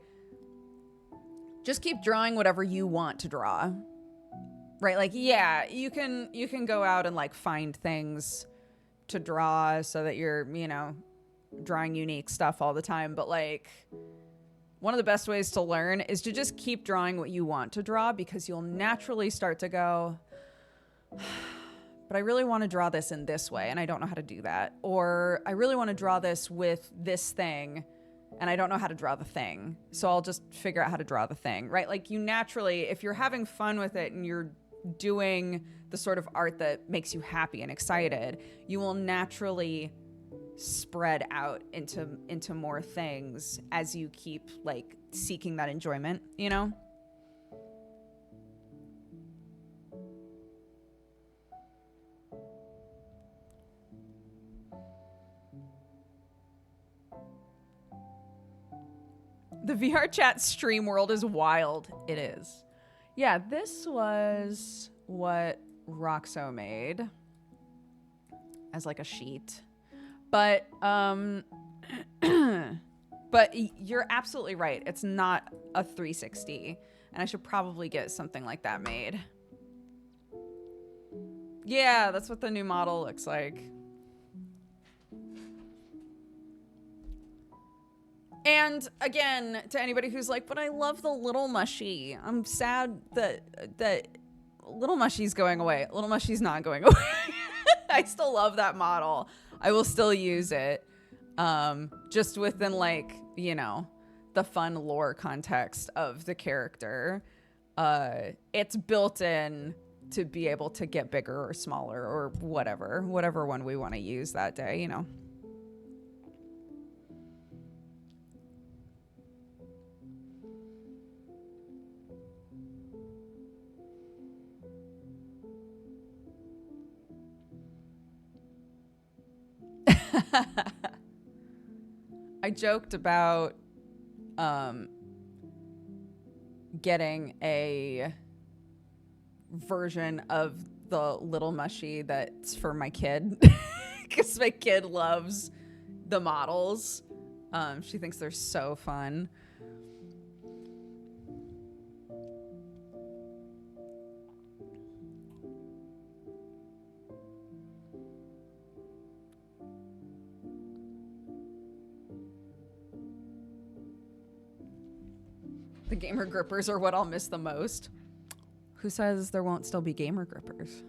just keep drawing whatever you want to draw, right? Like, yeah, you can go out and like find things to draw so that you're, you know, drawing unique stuff all the time. But like one of the best ways to learn is to just keep drawing what you want to draw, because you'll naturally start to go, but I really want to draw this in this way and I don't know how to do that. Or I really want to draw this with this thing and I don't know how to draw the thing. So I'll just figure out how to draw the thing, right? Like you naturally, if you're having fun with it and you're doing the sort of art that makes you happy and excited, you will naturally spread out into more things as you keep like seeking that enjoyment, you know? The VR chat stream world is wild. It is. Yeah, this was what Roxo made as like a sheet. But but you're absolutely right. It's not a 360, and I should probably get something like that made. Yeah, that's what the new model looks like. And again, to anybody who's like, but I love the Little Mushy. I'm sad that Little Mushy's going away. Little Mushy's not going away. I still love that model. I will still use it. Just within like, you know, the fun lore context of the character. It's built in to be able to get bigger or smaller or whatever one we want to use that day, you know. I joked about getting a version of the Little Mushy that's for my kid, because my kid loves the models. She thinks they're so fun. The gamer grippers are what I'll miss the most. Who says there won't still be gamer grippers?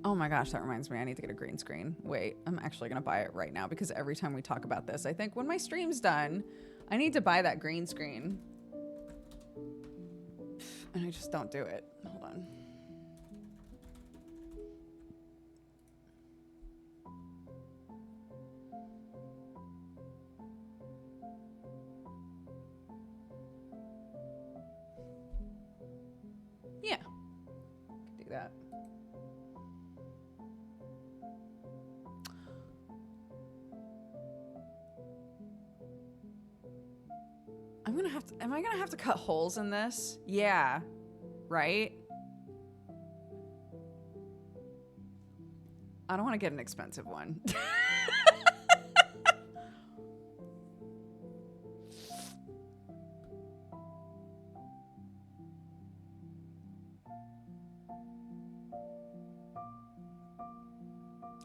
Oh my gosh, that reminds me. I need to get a green screen. Wait, I'm actually going to buy it right now, because every time we talk about this, I think when my stream's done, I need to buy that green screen. And I just don't do it. Hold on. am I gonna have to cut holes in this? Yeah. Right? I don't want to get an expensive one.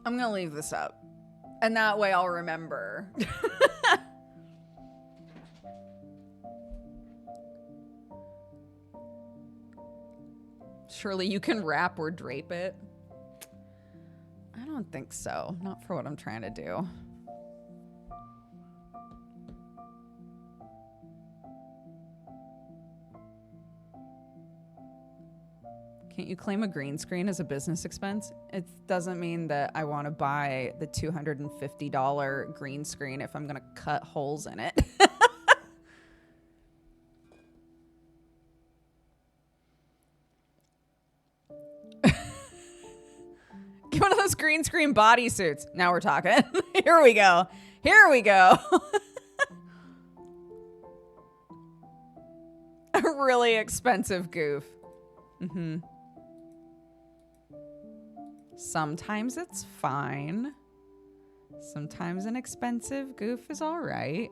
I'm gonna leave this up. And that way I'll remember. Surely you can wrap or drape it. I don't think so. Not for what I'm trying to do. Can't you claim a green screen as a business expense? It doesn't mean that I want to buy the $250 green screen if I'm going to cut holes in it. Get one of those green screen bodysuits. Now we're talking. Here we go. Here we go. A really expensive goof. Mm-hmm. Sometimes it's fine. Sometimes an expensive goof is all right.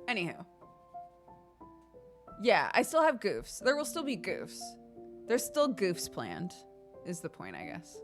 Anywho. Yeah, I still have goofs. There will still be goofs. There's still goofs planned, is the point, I guess.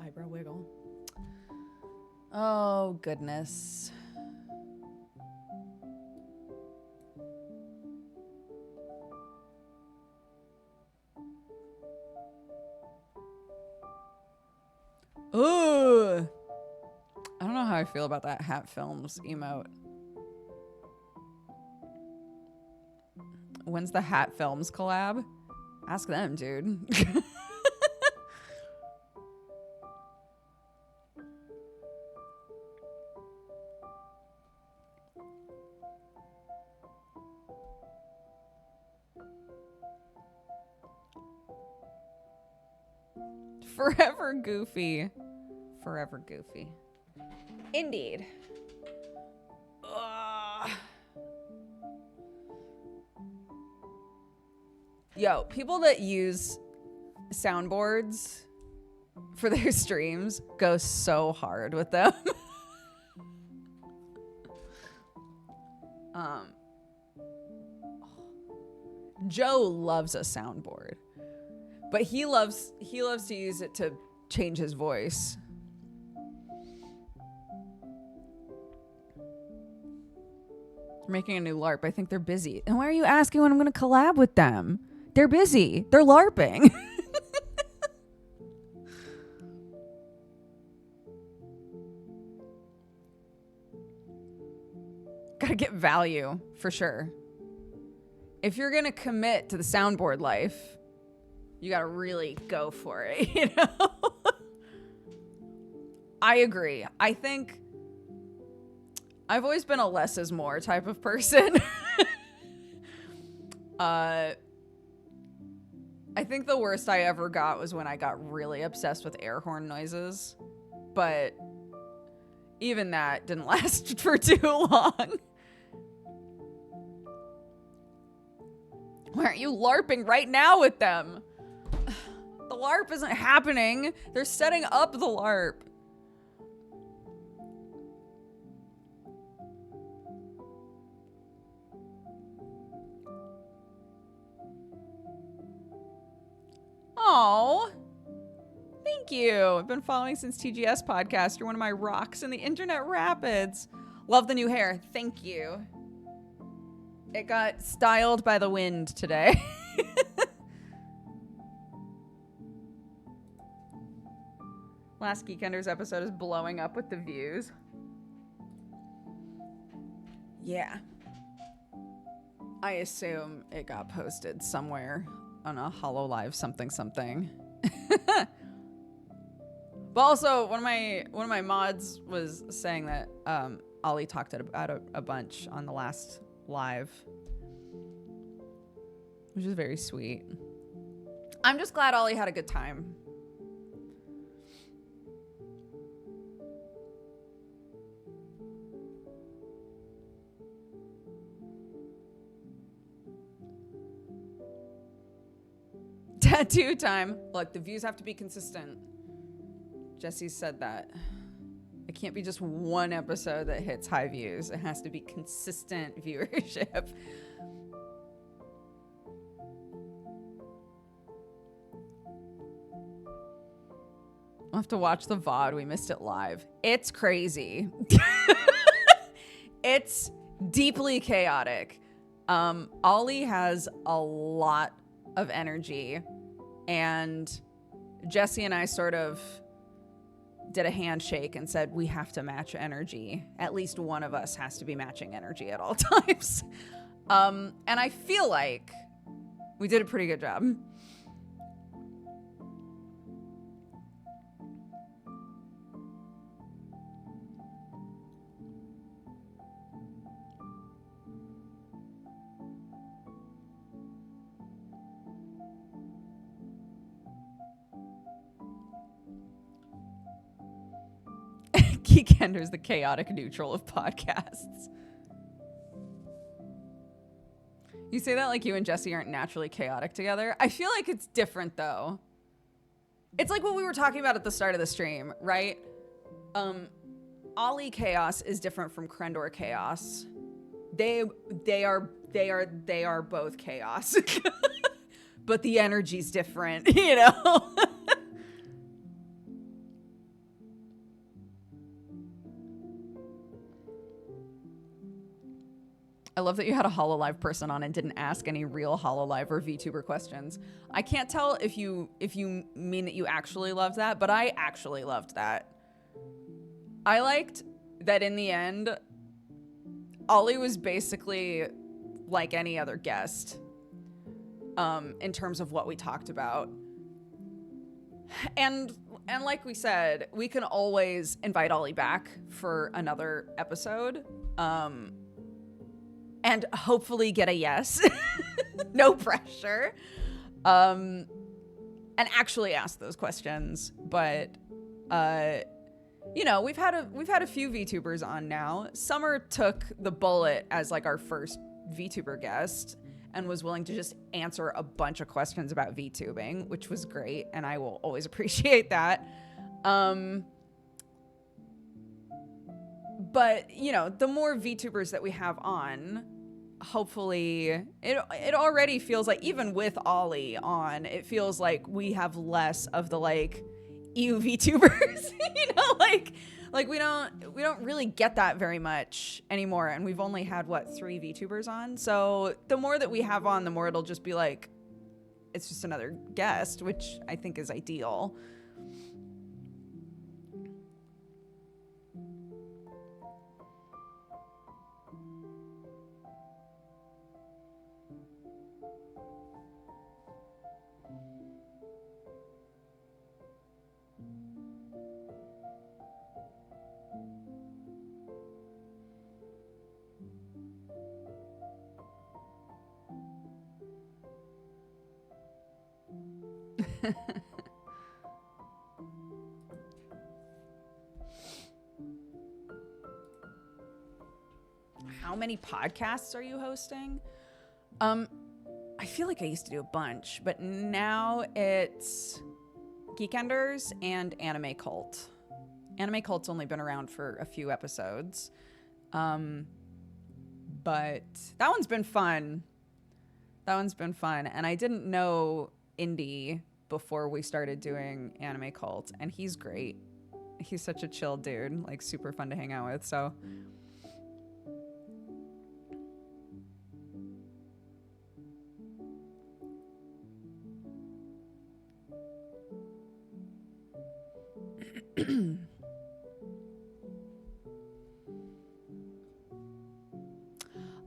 Eyebrow wiggle. Oh, goodness. Ooh. I don't know how I feel about that Hat Films emote. When's the Hat Films collab? Ask them, dude. Forever goofy. Forever goofy. Indeed. Ugh. Yo, people that use soundboards for their streams go so hard with them. Joe loves a soundboard. But he loves to use it to change his voice. They're making a new LARP. I think they're busy. And why are you asking when I'm going to collab with them? They're busy. They're LARPing. Gotta get value, for sure. If you're going to commit to the soundboard life, you gotta really go for it, you know? I agree. I think I've always been a less is more type of person. I think the worst I ever got was when I got really obsessed with air horn noises. But even that didn't last for too long. Why aren't you LARPing right now with them? The LARP isn't happening. They're setting up the LARP. Oh, thank you. I've been following since TGS podcast. You're one of my rocks in the internet rapids. Love the new hair. Thank you. It got styled by the wind today. Last Geek Enders episode is blowing up with the views. Yeah. I assume it got posted somewhere on a HoloLive something. But also, one of my mods was saying that Ollie talked about it a bunch on the last live, which is very sweet. I'm just glad Ollie had a good time. Tattoo time. Look, the views have to be consistent. Jesse said that. It can't be just one episode that hits high views. It has to be consistent viewership. I'll have to watch the VOD. We missed it live. It's crazy. It's deeply chaotic. Ollie has a lot of energy, and Jesse and I sort of did a handshake and said we have to match energy. At least one of us has to be matching energy at all times. And I feel like we did a pretty good job. Geek Enders, the chaotic neutral of podcasts. You say that like you and Jesse aren't naturally chaotic together. I feel like it's different though. It's like what we were talking about at the start of the stream, right? Ollie chaos is different from Krendor chaos. They are both chaos. But the energy's different, you know? I love that you had a HoloLive person on and didn't ask any real HoloLive or VTuber questions. I can't tell if you mean that you actually loved that, but I actually loved that. I liked that in the end, Ollie was basically like any other guest in terms of what we talked about. And like we said, we can always invite Ollie back for another episode. And hopefully get a yes. No pressure. And actually ask those questions. But you know, we've had a few VTubers on now. Summer took the bullet as like our first VTuber guest and was willing to just answer a bunch of questions about VTubing, which was great, and I will always appreciate that. But, you know, the more VTubers that we have on, hopefully, it already feels like, even with Ollie on, it feels like we have less of the, like, ew VTubers, you know, like we don't really get that very much anymore, and we've only had, what, 3 VTubers on? So the more that we have on, the more it'll just be like, it's just another guest, which I think is ideal. How many podcasts are you hosting? I feel like I used to do a bunch, but now it's Geek Enders and Anime Cult. Anime Cult's only been around for a few episodes. But that one's been fun. And I didn't know Indy before we started doing Anime Cult, and he's great. He's such a chill dude, like super fun to hang out with, so.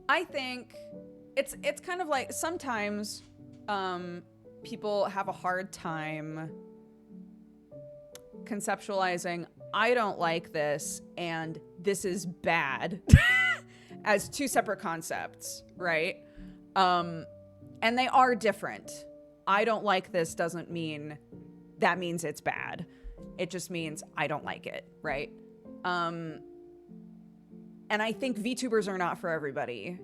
I think it's kind of like sometimes people have a hard time conceptualizing, I don't like this and this is bad as two separate concepts, right? And they are different. I don't like this doesn't mean that means it's bad. It just means I don't like it, right? And I think VTubers are not for everybody.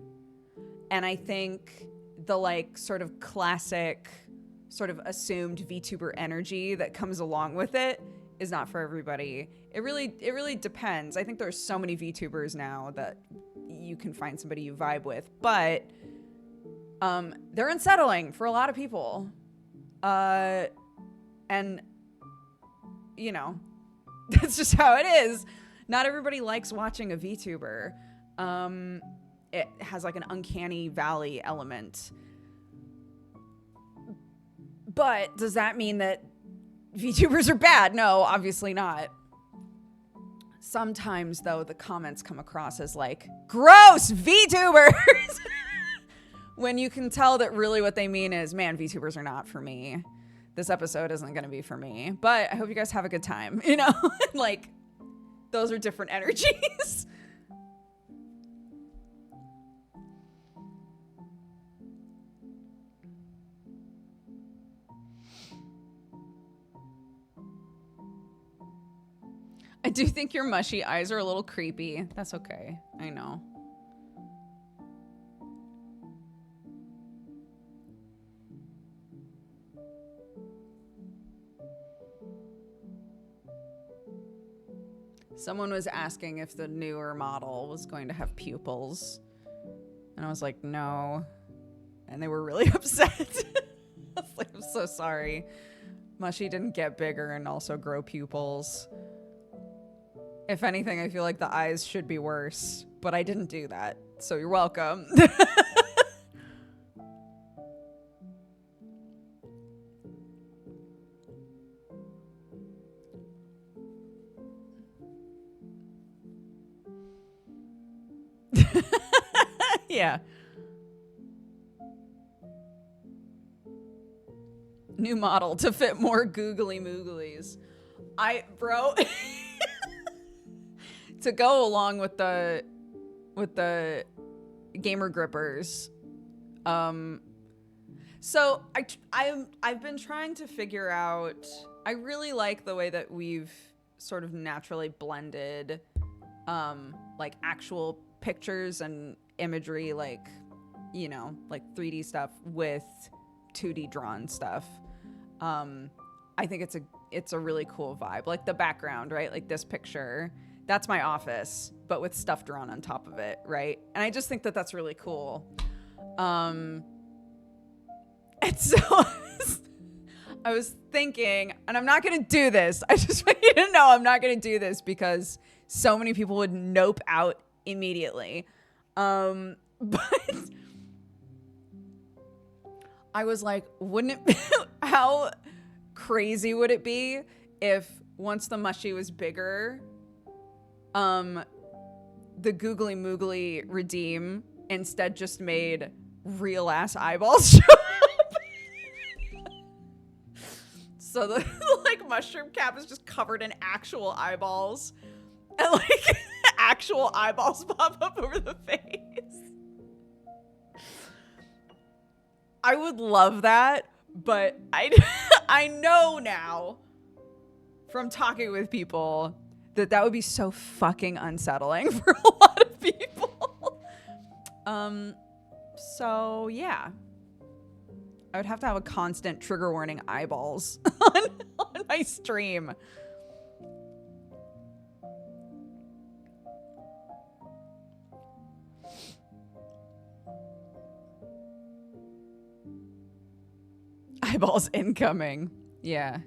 And I think the like sort of classic sort of assumed VTuber energy that comes along with it is not for everybody. It really depends. I think there's so many VTubers now that you can find somebody you vibe with, but they're unsettling for a lot of people. And you know, that's just how it is. Not everybody likes watching a VTuber. It has like an uncanny valley element. But does that mean that VTubers are bad? No, obviously not. Sometimes, though, the comments come across as like, gross VTubers! When you can tell that really what they mean is, man, VTubers are not for me. This episode isn't going to be for me. But I hope you guys have a good time. You know? Like, those are different energies. I do think your mushy eyes are a little creepy. That's okay. I know. Someone was asking if the newer model was going to have pupils. And I was like, no. And they were really upset. I was like, I'm so sorry. Mushy didn't get bigger and also grow pupils. If anything, I feel like the eyes should be worse, but I didn't do that. So you're welcome. Yeah. New model to fit more googly mooglies. Bro, to go along with the gamer grippers. So I've been trying to figure out, I really like the way that we've sort of naturally blended like actual pictures and imagery, like, you know, like 3D stuff with 2D drawn stuff. I think it's a really cool vibe. Like the background, right? Like this picture, that's my office, but with stuff drawn on top of it, right? And I just think that that's really cool. And so I was thinking, and I'm not going to do this. I just want you to know I'm not going to do this because so many people would nope out immediately. But I was like, wouldn't it, how crazy would it be if once the mushy was bigger, the googly moogly redeem instead just made real ass eyeballs show up. So the like mushroom cap is just covered in actual eyeballs, and like actual eyeballs pop up over the face. I would love that, but I know now from talking with people that would be so fucking unsettling for a lot of people. So yeah, I would have to have a constant trigger warning eyeballs on my stream. Eyeballs incoming. Yeah.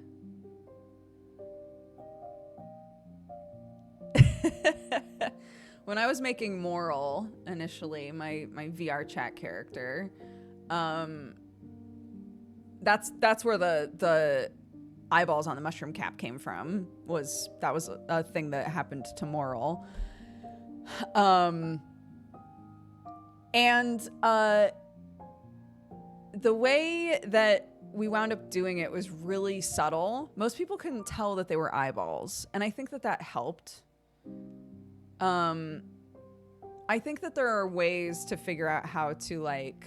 When I was making Moral initially, my VR chat character, that's where the eyeballs on the mushroom cap came from. That was a thing that happened to Moral. And the way that we wound up doing it was really subtle. Most people couldn't tell that they were eyeballs, and I think that helped. I think that there are ways to figure out how to like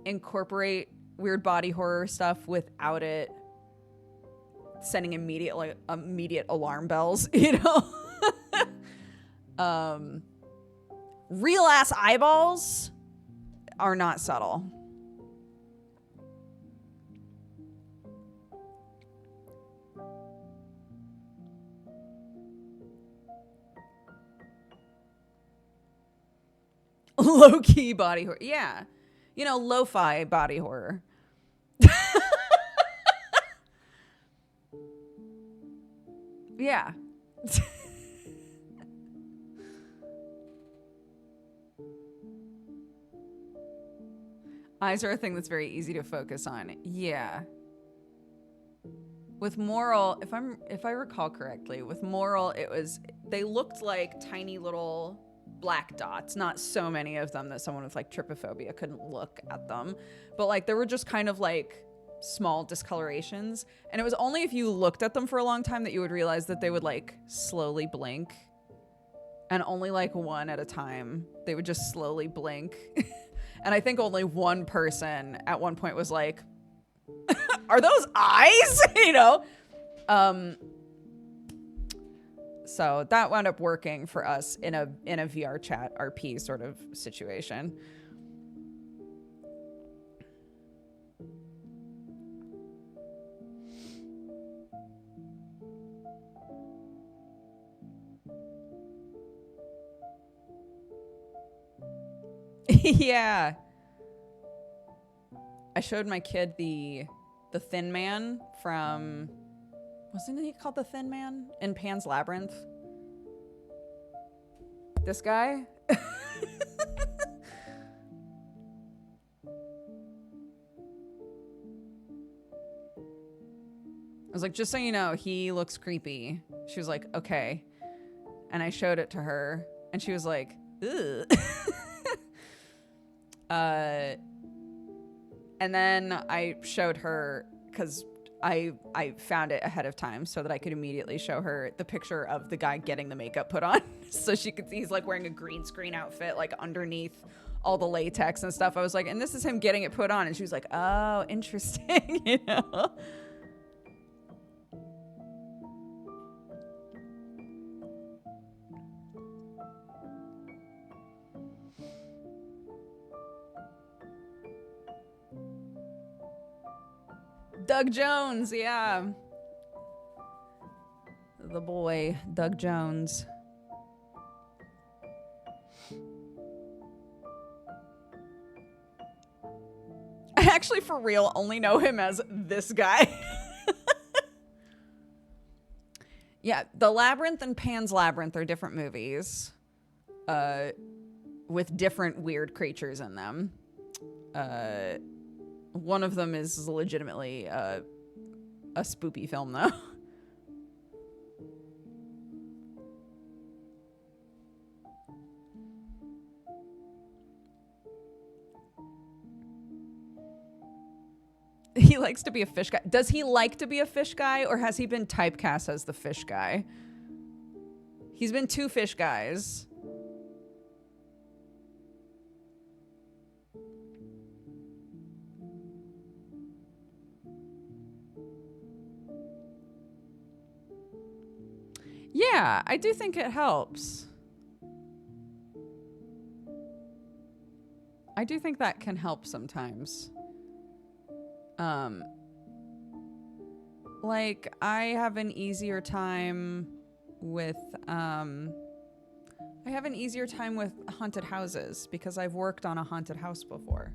incorporate weird body horror stuff without it sending immediate alarm bells, you know? Real ass eyeballs are not subtle. Low-key body horror. Yeah. You know, lo-fi body horror. Yeah. Eyes are a thing that's very easy to focus on. Yeah. With Moral, if I recall correctly, with Moral, they looked like tiny little black dots, not so many of them that someone with like trypophobia couldn't look at them, but like there were just kind of like small discolorations, and it was only if you looked at them for a long time that you would realize that they would like slowly blink, and only like one at a time they would just slowly blink. And I think only one person at one point was like, are those eyes? You know? So that wound up working for us in a VR chat RP sort of situation. Yeah. I showed my kid the Thin Man from, wasn't he called the Thin Man in Pan's Labyrinth? This guy? I was like, just so you know, he looks creepy. She was like, okay. And I showed it to her, and she was like, ugh. And then I showed her, because I found it ahead of time so that I could immediately show her the picture of the guy getting the makeup put on. So she could see he's like wearing a green screen outfit, like underneath all the latex and stuff. I was like, and this is him getting it put on. And she was like, oh, interesting, you know? Doug Jones, yeah. The boy, Doug Jones. I actually, for real, only know him as this guy. Yeah, The Labyrinth and Pan's Labyrinth are different movies. With different weird creatures in them. One of them is legitimately a spoopy film, though. He likes to be a fish guy. Does he like to be a fish guy, or has he been typecast as the fish guy? He's been two fish guys. Yeah, I do think it helps. I do think that can help sometimes. Like, I have an easier time with haunted houses because I've worked on a haunted house before.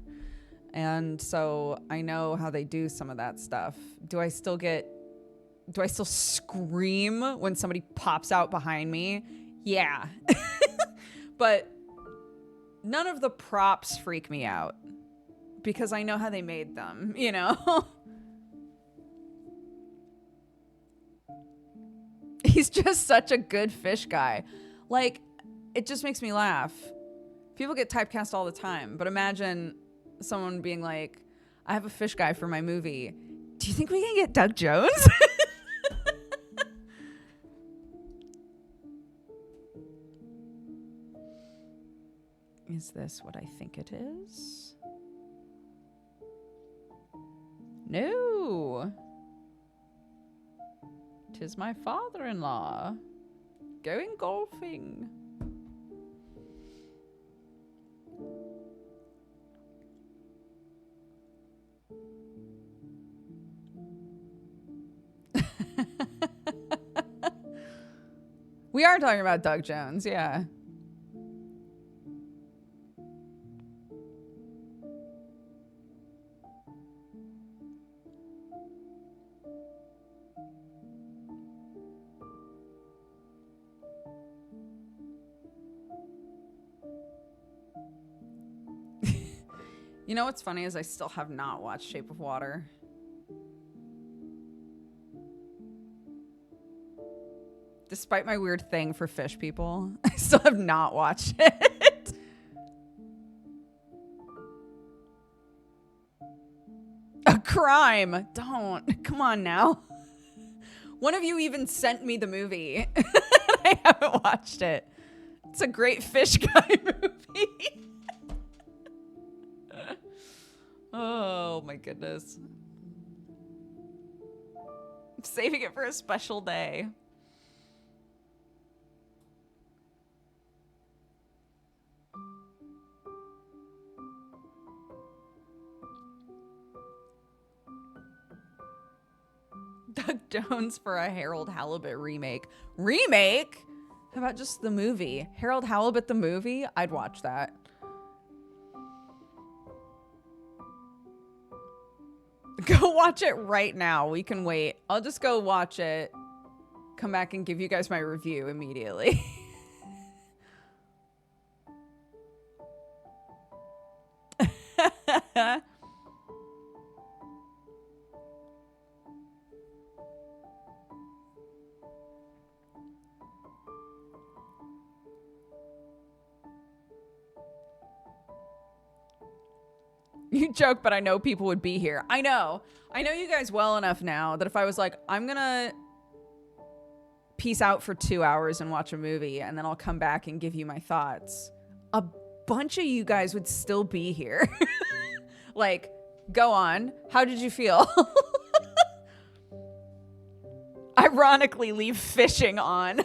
And so I know how they do some of that stuff. Do I still scream when somebody pops out behind me? Yeah. But none of the props freak me out because I know how they made them, you know? He's just such a good fish guy. Like, it just makes me laugh. People get typecast all the time, but imagine someone being like, I have a fish guy for my movie. Do you think we can get Doug Jones? Is this what I think it is? No. 'Tis my father-in-law going golfing. We are talking about Doug Jones, yeah. You know what's funny is I still have not watched Shape of Water. Despite my weird thing for fish people, I still have not watched it. A crime. Don't. Come on now. One of you even sent me the movie. I haven't watched it. It's a great fish guy movie. Oh my goodness. I'm saving it for a special day. Doug Jones for a Harold Halibut remake. Remake? How about just the movie? Harold Halibut the movie? I'd watch that. Go watch it right now. We can wait. I'll just go watch it. Come back and give you guys my review immediately. You joke, but I know people would be here. I know you guys well enough now that if I was like, I'm gonna peace out for 2 hours and watch a movie and then I'll come back and give you my thoughts, a bunch of you guys would still be here. Like, go on. How did you feel? Ironically, leave fishing on.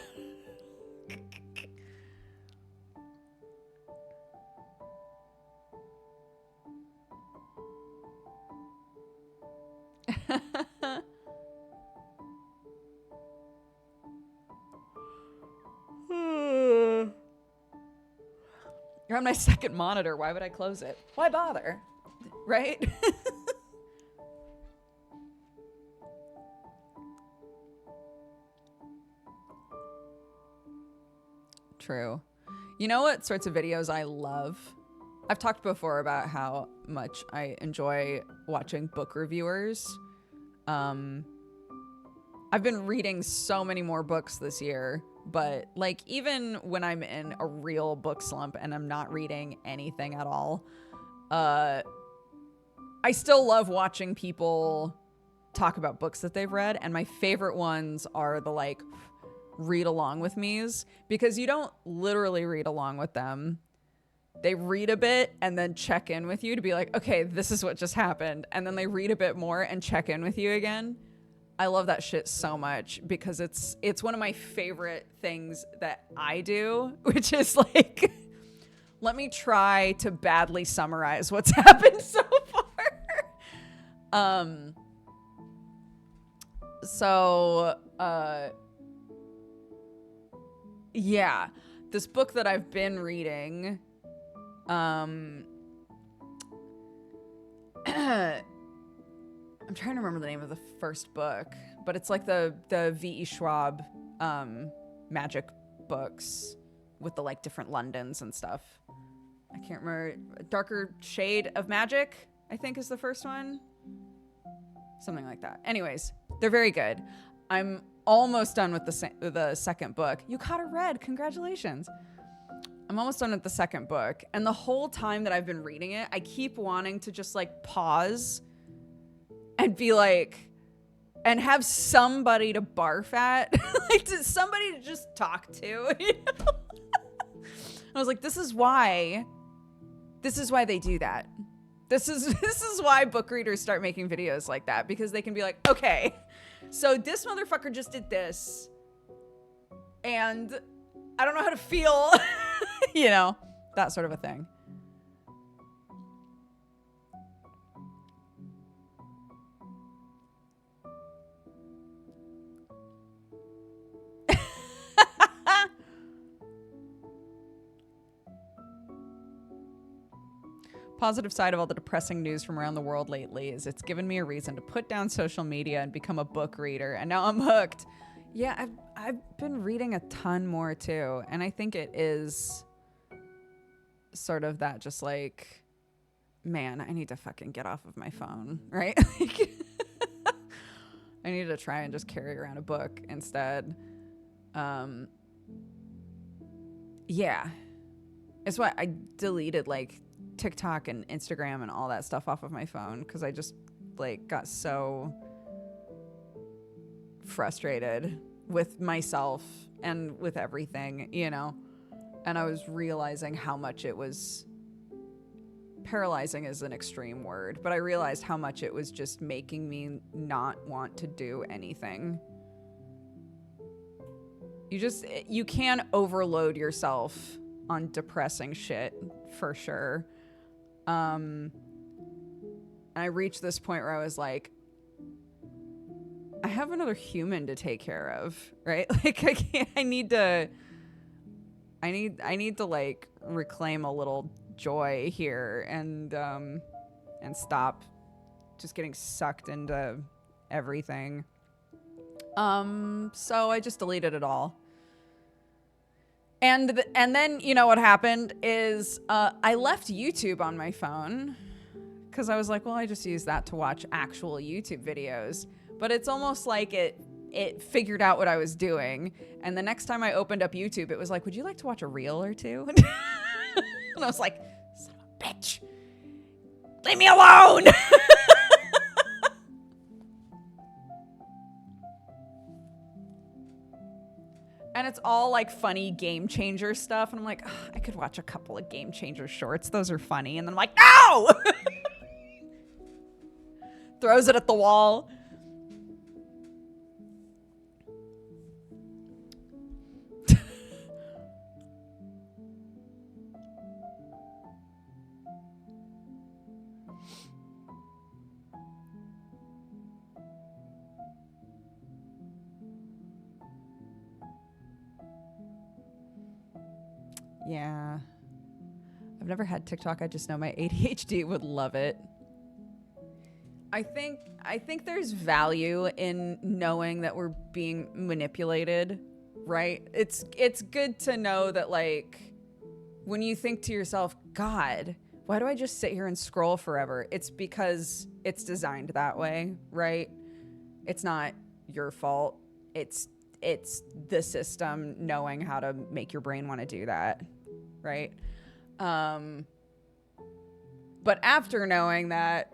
You're on my second monitor. Why would I close it? Why bother? Right? True. You know what sorts of videos I love? I've talked before about how much I enjoy watching book reviewers. I've been reading so many more books this year, but like even when I'm in a real book slump and I'm not reading anything at all, I still love watching people talk about books that they've read. And my favorite ones are the like read along with me's, because you don't literally read along with them. They read a bit and then check in with you to be like, okay, this is what just happened. And then they read a bit more and check in with you again. I love that shit so much because it's one of my favorite things that I do, which is like, let me try to badly summarize what's happened so far. Yeah, this book that I've been reading, I'm trying to remember the name of the first book, but it's like the V.E. Schwab magic books with the like different Londons and stuff. I can't remember. Darker Shade of Magic, I think, is the first one. Something like that. Anyways, they're very good. I'm almost done with the second book. You caught a red. Congratulations. I'm almost done with the second book. And the whole time that I've been reading it, I keep wanting to just like pause and be like, and have somebody to barf at, like somebody to just talk to. You know? I was like, this is why they do that. This is why book readers start making videos like that, because they can be like, okay, so this motherfucker just did this, and I don't know how to feel, you know, that sort of a thing. Positive side of all the depressing news from around the world lately is it's given me a reason to put down social media and become a book reader, and now I'm hooked. Yeah, I've been reading a ton more too, and I think it is sort of that, just like, man, I need to fucking get off of my phone, right? Like, I need to try and just carry around a book instead. Yeah, it's why I deleted like TikTok and Instagram and all that stuff off of my phone, because I just like got so frustrated with myself and with everything, you know, and I was realizing how much it was paralyzing is an extreme word, but I realized how much it was just making me not want to do anything. You can overload yourself on depressing shit for sure. I reached this point where I was like, I have another human to take care of, right? Like I need to like reclaim a little joy here and stop just getting sucked into everything. So I just deleted it all. And then, you know, what happened is I left YouTube on my phone because I was like, well, I just use that to watch actual YouTube videos. But it's almost like it figured out what I was doing. And the next time I opened up YouTube, it was like, would you like to watch a reel or two? And I was like, son of a bitch, leave me alone. And it's all like funny Game Changer stuff. And I'm like, oh, I could watch a couple of Game Changer shorts. Those are funny. And then I'm like, no! Throws it at the wall. Yeah. I've never had TikTok. I just know my ADHD would love it. I think there's value in knowing that we're being manipulated, right? It's good to know that, like, when you think to yourself, God, why do I just sit here and scroll forever? It's because it's designed that way, right? It's not your fault. It's the system knowing how to make your brain want to do that, right? But after knowing that,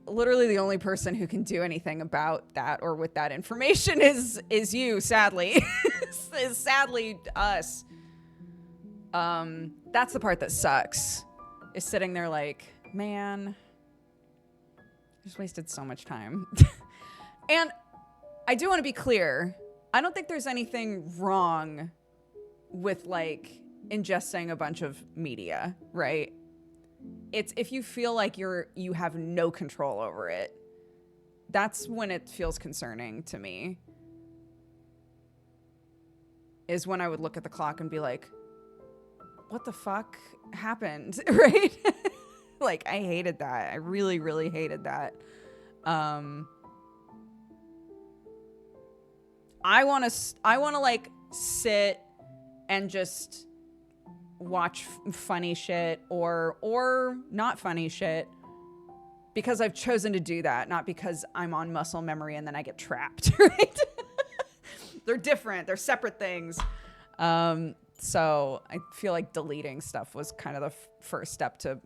literally the only person who can do anything about that or with that information is you, sadly. is sadly us. That's the part that sucks, is sitting there like, man, I just wasted so much time. And I do want to be clear. I don't think there's anything wrong with like ingesting a bunch of media, right? It's if you feel like you have no control over it, that's when it feels concerning to me. Is when I would look at the clock and be like, what the fuck happened? Right? Like, I hated that. I really, really hated that. I want to like sit and just watch funny shit or not funny shit because I've chosen to do that, not because I'm on muscle memory and then I get trapped, right? They're different. They're separate things. So I feel like deleting stuff was kind of the first step to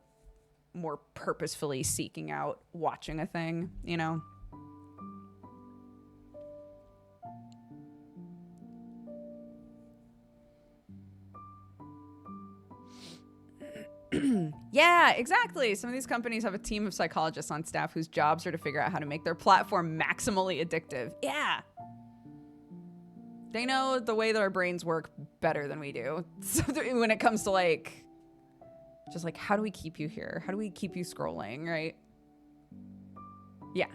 more purposefully seeking out watching a thing, you know? Yeah, exactly. Some of these companies have a team of psychologists on staff whose jobs are to figure out how to make their platform maximally addictive. Yeah. They know the way that our brains work better than we do. So when it comes to like, just like, how do we keep you here? How do we keep you scrolling, right? Yeah.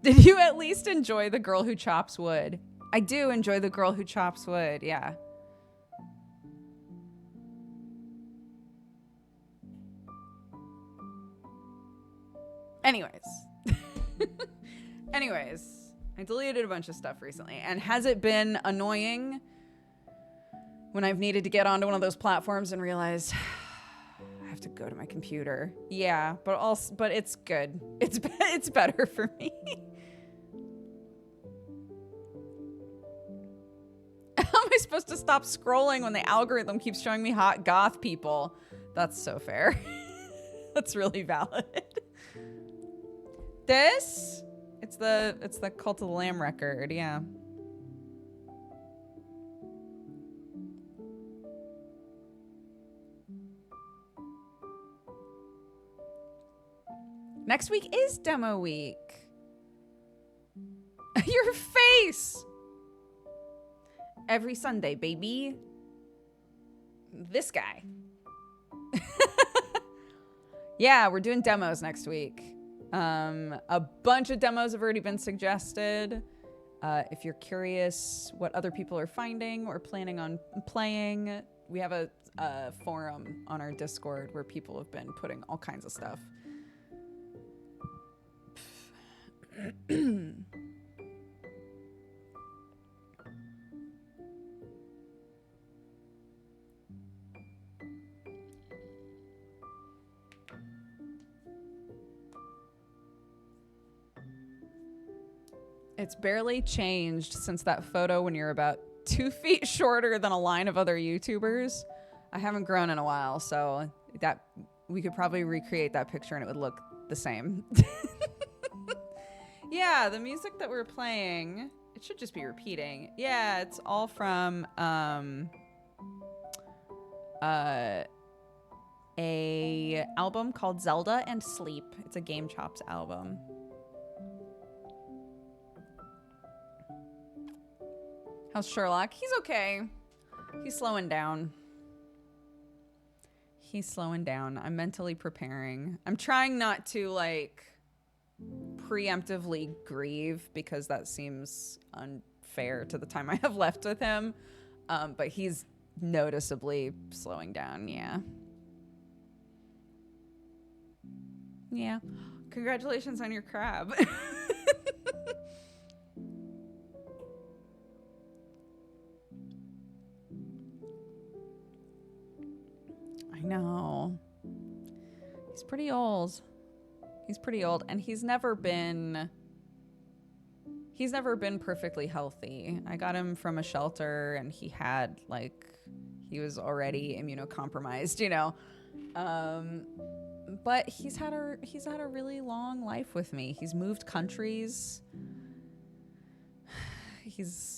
Did you at least enjoy The Girl Who Chops Wood? I do enjoy The Girl Who Chops Wood, yeah. Anyways, I deleted a bunch of stuff recently. And has it been annoying when I've needed to get onto one of those platforms and realized I have to go to my computer? Yeah, but it's good. It's better for me. How am I supposed to stop scrolling when the algorithm keeps showing me hot goth people? That's so fair. That's really valid. This? It's the Cult of the Lamb record, yeah. Next week is demo week. Your face! Every Sunday, baby. This guy. Yeah, we're doing demos next week. A bunch of demos have already been suggested. If you're curious what other people are finding or planning on playing, we have a forum on our Discord where people have been putting all kinds of stuff. It's barely changed since that photo when you're about 2 feet shorter than a line of other YouTubers. I haven't grown in a while, so that we could probably recreate that picture and it would look the same. Yeah, the music that we're playing, it should just be repeating. Yeah, it's all from a album called Zelda and Sleep. It's a Game Chops album. How's Sherlock? He's okay. He's slowing down. He's slowing down. I'm mentally preparing. I'm trying not to like preemptively grieve because that seems unfair to the time I have left with him. But he's noticeably slowing down. Yeah. Yeah. Congratulations on your crab. I know. He's pretty old. He's pretty old, and he's never been perfectly healthy. I got him from a shelter, and he was already immunocompromised, you know. But he's had a really long life with me. He's moved countries.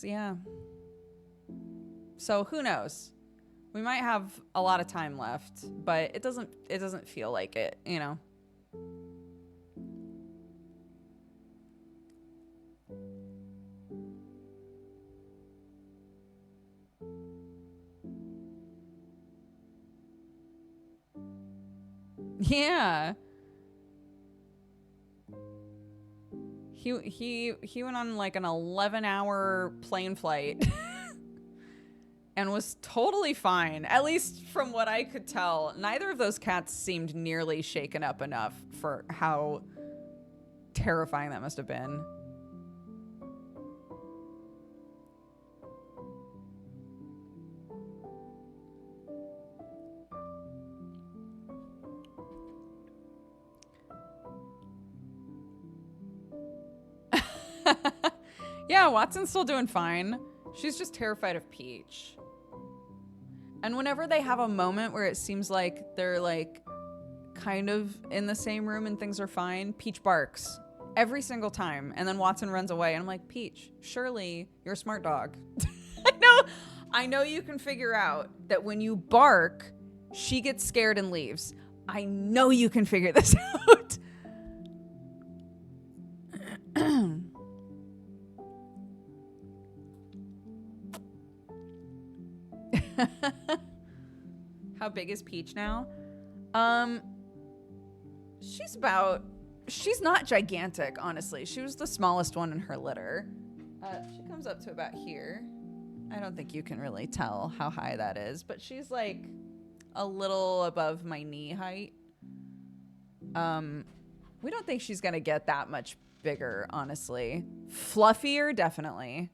Yeah. So who knows? We might have a lot of time left, but it doesn't feel like it, you know. Yeah. He went on like an 11-hour plane flight and was totally fine. At least from what I could tell, neither of those cats seemed nearly shaken up enough for how terrifying that must have been. Yeah, Watson's still doing fine. She's just terrified of Peach. And whenever they have a moment where it seems like they're like kind of in the same room and things are fine, Peach barks every single time. And then Watson runs away and I'm like, Peach, surely you're a smart dog. I know you can figure out that when you bark, she gets scared and leaves. I know you can figure this out. How big is Peach now? She's not gigantic, honestly. She was the smallest one in her litter. She comes up to about here. I don't think you can really tell how high that is, but she's like a little above my knee height. We don't think she's gonna get that much bigger, honestly. Fluffier, definitely.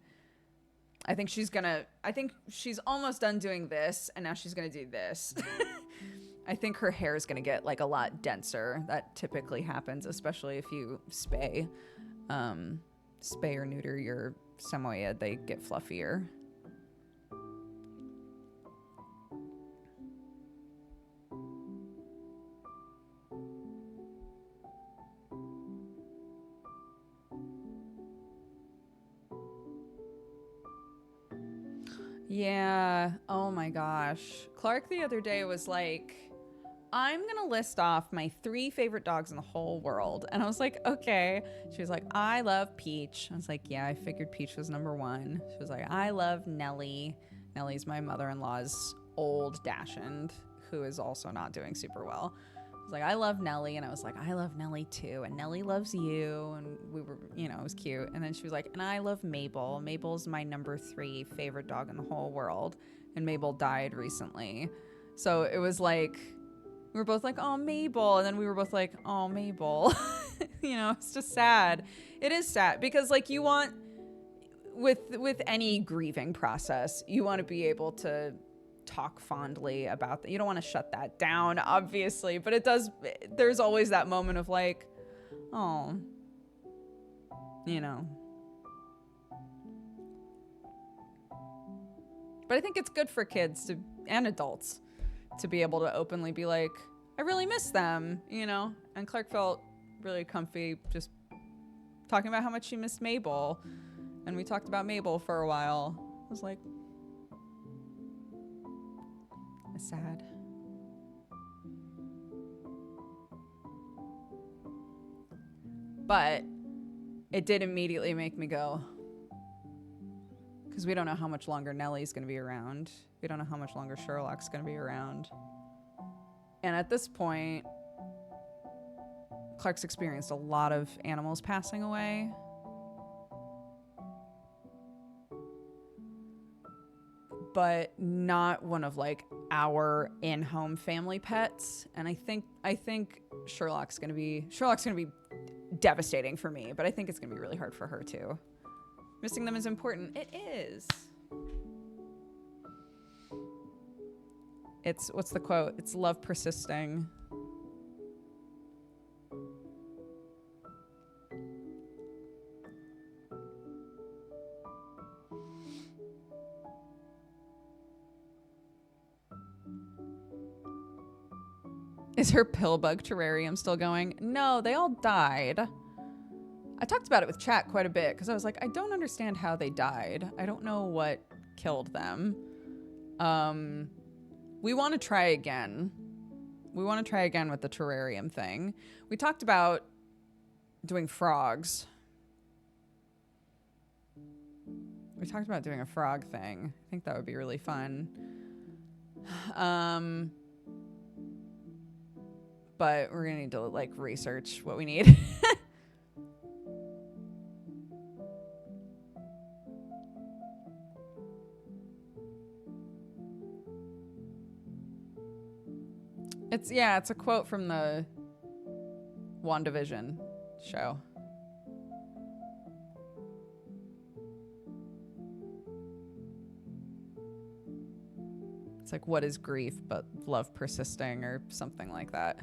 I think she's almost done doing this, and now she's gonna do this. I think her hair is gonna get like a lot denser. That typically happens, especially if you spay or neuter your Samoyed. They get fluffier. Yeah. Oh my gosh. Clark the other day was like, I'm going to list off my 3 favorite dogs in the whole world. And I was like, okay. She was like, I love Peach. I was like, yeah, I figured Peach was number 1. She was like, I love Nellie. Nellie's my mother-in-law's old Dachshund, who is also not doing super well. I was like, I love Nellie. And I was like, I love Nellie too. And Nellie loves you. And we were, it was cute. And then she was like, and I love Mabel. Mabel's my number 3 favorite dog in the whole world. And Mabel died recently. So it was like, we were both like, oh, Mabel. And then we were both like, oh, Mabel. It's just sad. It is sad because like you want, with any grieving process, you want to be able to talk fondly about that. You don't want to shut that down, obviously, but there's always that moment of like, oh, But I think it's good for kids and adults to be able to openly be like, I really miss them, And Clark felt really comfy just talking about how much she missed Mabel. And we talked about Mabel for a while. I was like, it's sad. But it did immediately make me go, because we don't know how much longer Nellie's going to be around. We don't know how much longer Sherlock's going to be around. And at this point, Clark's experienced a lot of animals passing away. But not one of like our in-home family pets. And I think Sherlock's gonna be devastating for me, but I think it's gonna be really hard for her too. Missing them is important. It is. What's the quote? It's love persisting. Is her pillbug terrarium still going? No, they all died. I talked about it with chat quite a bit because I was like, I don't understand how they died. I don't know what killed them. We want to try again. We want to try again with the terrarium thing. We talked about doing frogs. We talked about doing a frog thing. I think that would be really fun. But we're gonna need to like research what we need. It's a quote from the WandaVision show. It's like, what is grief but love persisting, or something like that.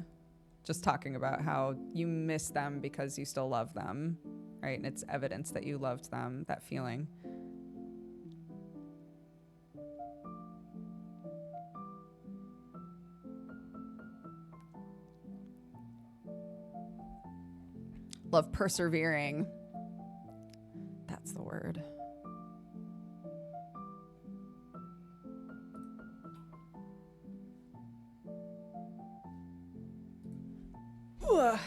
Just talking about how you miss them because you still love them. right? And it's evidence that you loved them, that feeling. Love persevering. That's the word. Ugh.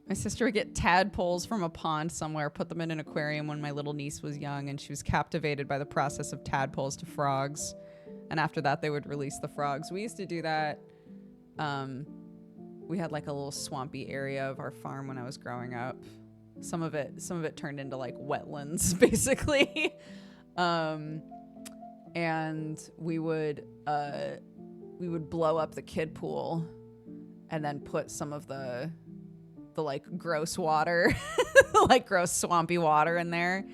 My sister would get tadpoles from a pond somewhere, put them in an aquarium when my little niece was young, and she was captivated by the process of tadpoles to frogs. And after that, they would release the frogs. We used to do that. We had like a little swampy area of our farm when I was growing up. Some of it turned into like wetlands, basically. And we would blow up the kid pool and then put some of the like gross water, like gross swampy water in there,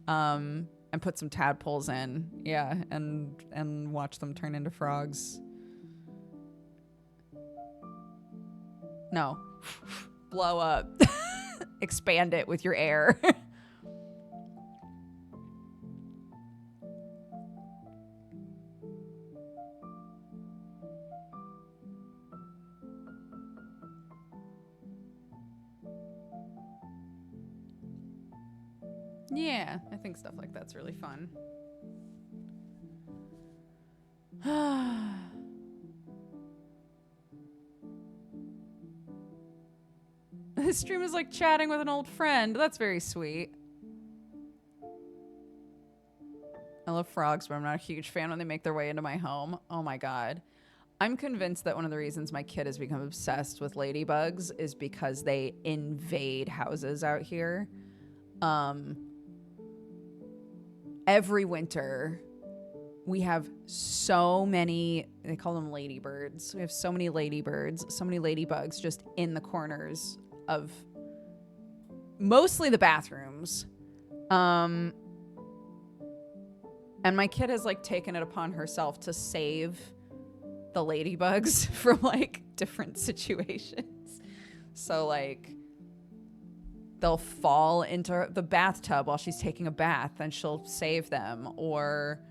and put some tadpoles in, and watch them turn into frogs. No, blow up, expand it with your air. Yeah, I think stuff like that's really fun. This stream is like chatting with an old friend. That's very sweet. I love frogs, but I'm not a huge fan when they make their way into my home. Oh my God. I'm convinced that one of the reasons my kid has become obsessed with ladybugs is because they invade houses out here. Every winter, we have so many, they call them ladybirds. We have so many ladybirds, so many ladybugs just in the corners of mostly the bathrooms. And my kid has like taken it upon herself to save the ladybugs from like different situations. So like they'll fall into the bathtub while she's taking a bath and she'll save them. Or,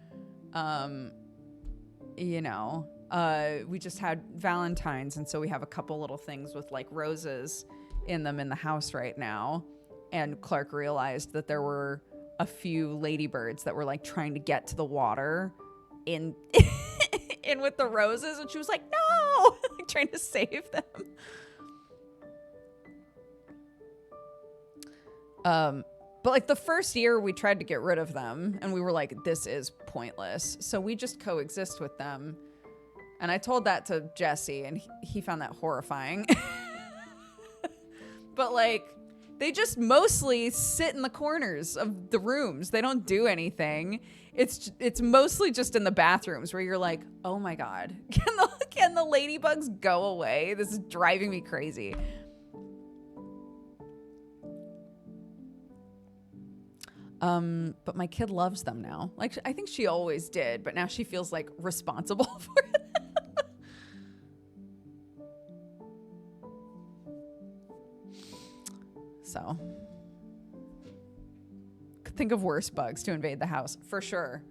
we just had Valentine's. And so we have a couple little things with like roses in them in the house right now. And Clark realized that there were a few ladybirds that were like trying to get to the water in with the roses. And she was like, no, like trying to save them. But like the first year we tried to get rid of them and we were like, this is pointless. So we just coexist with them. And I told that to Jesse and he found that horrifying. But like, they just mostly sit in the corners of the rooms. They don't do anything. It's mostly just in the bathrooms where you're like, oh my God, can the ladybugs go away? This is driving me crazy. But my kid loves them now. Like, I think she always did, but now she feels like responsible for it. So, could think of worse bugs to invade the house, for sure.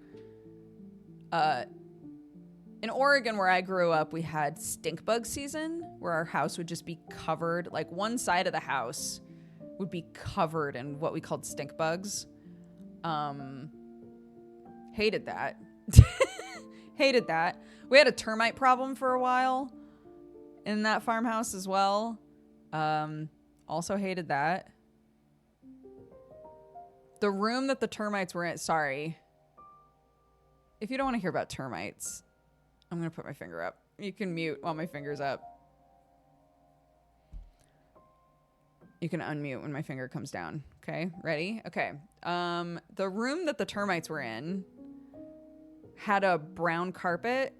In Oregon, where I grew up, we had stink bug season, where our house would just be covered, like one side of the house would be covered in what we called stink bugs. Hated that. Hated that. We had a termite problem for a while in that farmhouse as well. Also hated that. The room that the termites were in, sorry. If you don't want to hear about termites, I'm going to put my finger up. You can mute while my finger's up. You can unmute when my finger comes down. Okay, ready? Okay. The room that the termites were in had a brown carpet,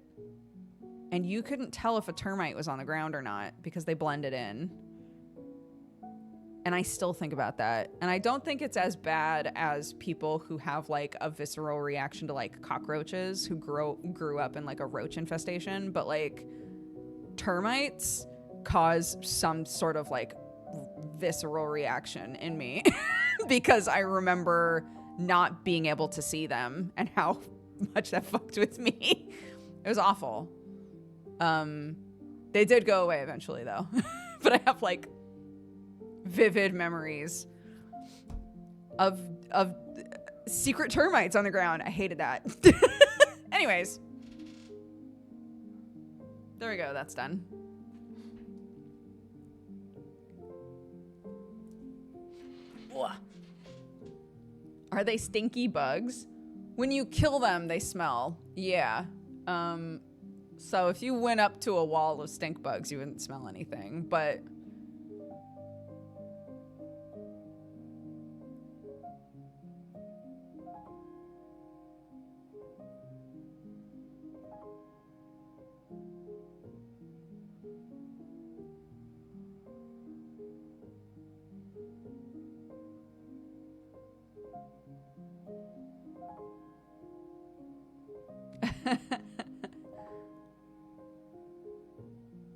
and you couldn't tell if a termite was on the ground or not because they blended in. And I still think about that. And I don't think it's as bad as people who have like a visceral reaction to like cockroaches who grew up in like a roach infestation, but like termites cause some sort of like visceral reaction in me because I remember not being able to see them and how much that fucked with me. It was awful. They did go away eventually though. But I have like vivid memories of secret termites on the ground. I hated that. Anyways, there we go. That's done. Are they stinky bugs? When you kill them, they smell. Yeah. So if you went up to a wall of stink bugs, you wouldn't smell anything, but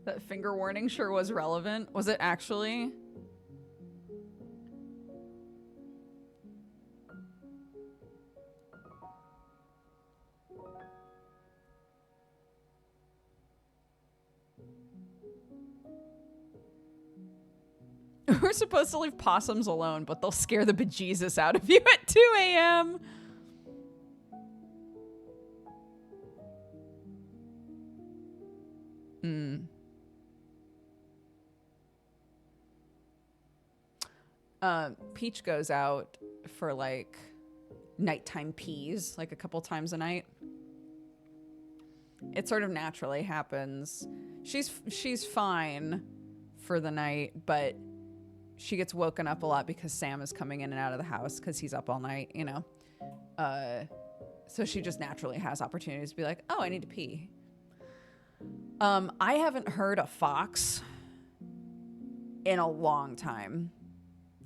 that finger warning sure was relevant. Was it actually? We're supposed to leave possums alone, but they'll scare the bejesus out of you at 2 a.m. Peach goes out for like nighttime pees like a couple times a night. It sort of naturally happens. She's fine for the night, but she gets woken up a lot because Sam is coming in and out of the house because he's up all night, you know. So she just naturally has opportunities to be like, oh, I need to pee. I haven't heard a fox in a long time.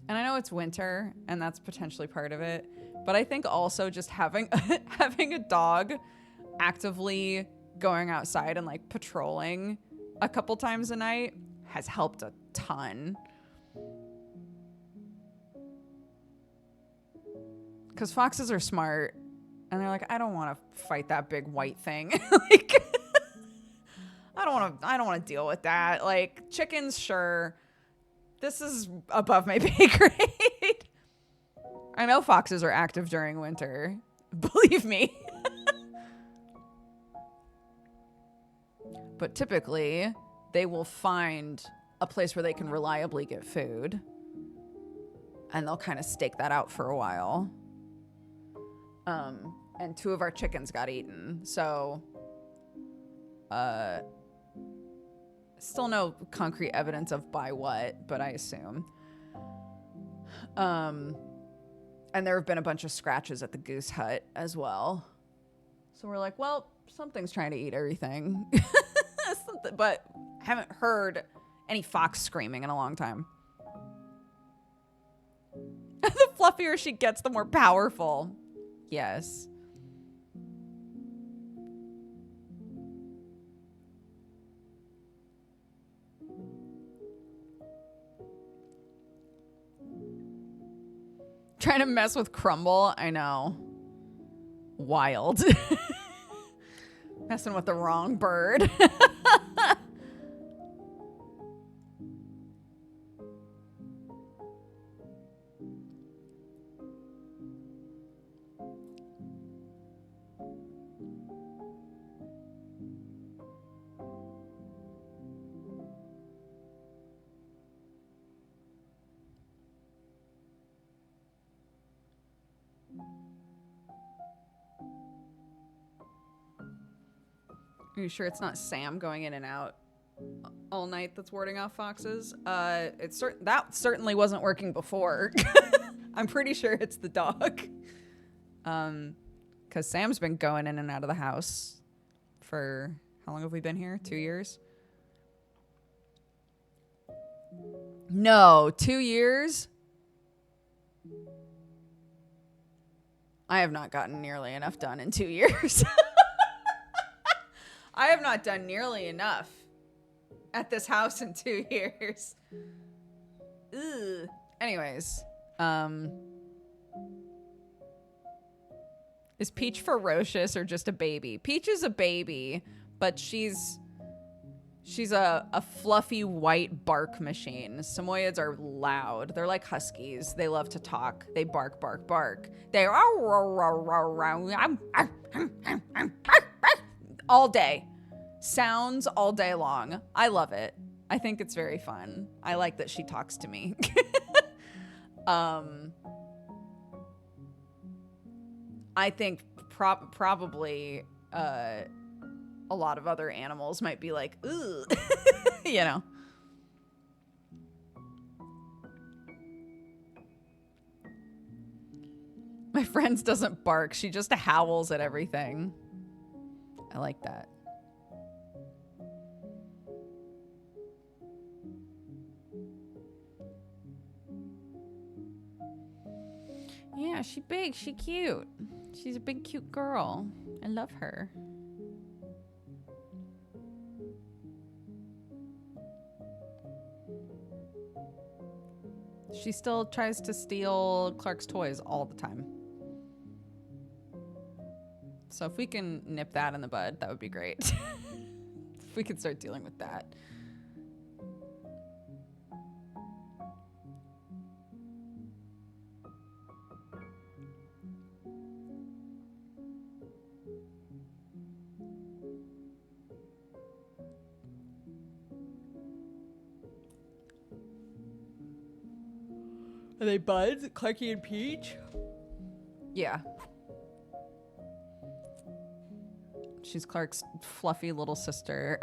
And I know it's winter, and that's potentially part of it. But I think also just having a dog actively going outside and like patrolling a couple times a night has helped a ton. Because foxes are smart, and they're like, I don't want to fight that big white thing. Like, I don't want to deal with that. Like, chickens, sure. This is above my pay grade. I know foxes are active during winter. Believe me. But typically, they will find a place where they can reliably get food. And they'll kind of stake that out for a while. And 2 of our chickens got eaten. So, still no concrete evidence of by what, but I assume. And there have been a bunch of scratches at the goose hut as well. So we're like, well, something's trying to eat everything. But I haven't heard any fox screaming in a long time. The fluffier she gets, the more powerful. Yes. Trying to mess with Crumble, I know. Wild. Messing with the wrong bird. Are you sure it's not Sam going in and out all night that's warding off foxes? That certainly wasn't working before. I'm pretty sure it's the dog. Because Sam's been going in and out of the house for, how long have we been here? 2 years? No, 2 years? I have not gotten nearly enough done in 2 years. I have not done nearly enough at this house in 2 years. Ugh. Anyways, is Peach ferocious or just a baby? Peach is a baby, but she's a fluffy white bark machine. Samoyeds are loud. They're like huskies. They love to talk. They bark, bark, bark. They all day. Sounds all day long. I love it. I think it's very fun. I like that she talks to me. I think probably a lot of other animals might be like, ooh, you know. My friend's doesn't bark. She just howls at everything. I like that. Yeah, she big. She cute. She's a big, cute girl. I love her. She still tries to steal Clark's toys all the time. So if we can nip that in the bud, that would be great. If we could start dealing with that. Are they buds? Clarky and Peach? Yeah. She's Clark's fluffy little sister.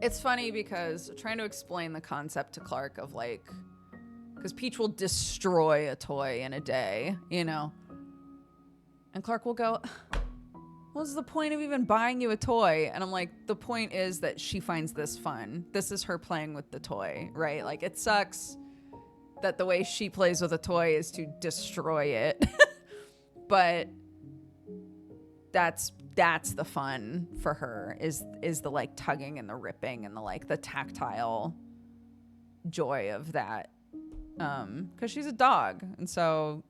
It's funny because trying to explain the concept to Clark of like, because Peach will destroy a toy in a day, you know? And Clark will go, what's the point of even buying you a toy? And I'm like, the point is that she finds this fun. This is her playing with the toy, right? Like, it sucks that the way she plays with a toy is to destroy it. But that's the fun for her is the like tugging and the ripping and the like the tactile joy of that. 'Cause she's a dog. And so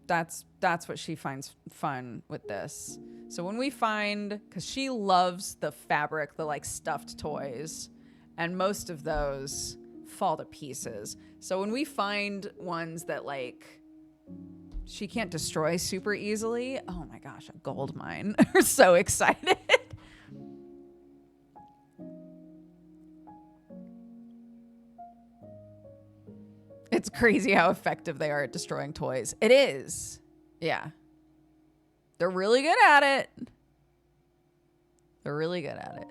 that's what she finds fun with this. So when we find, because she loves the fabric, the like stuffed toys, and most of those fall to pieces. So when we find ones that like she can't destroy super easily, oh my gosh, a gold mine. We're so excited. It's crazy how effective they are at destroying toys. It is. Yeah. They're really good at it. They're really good at it.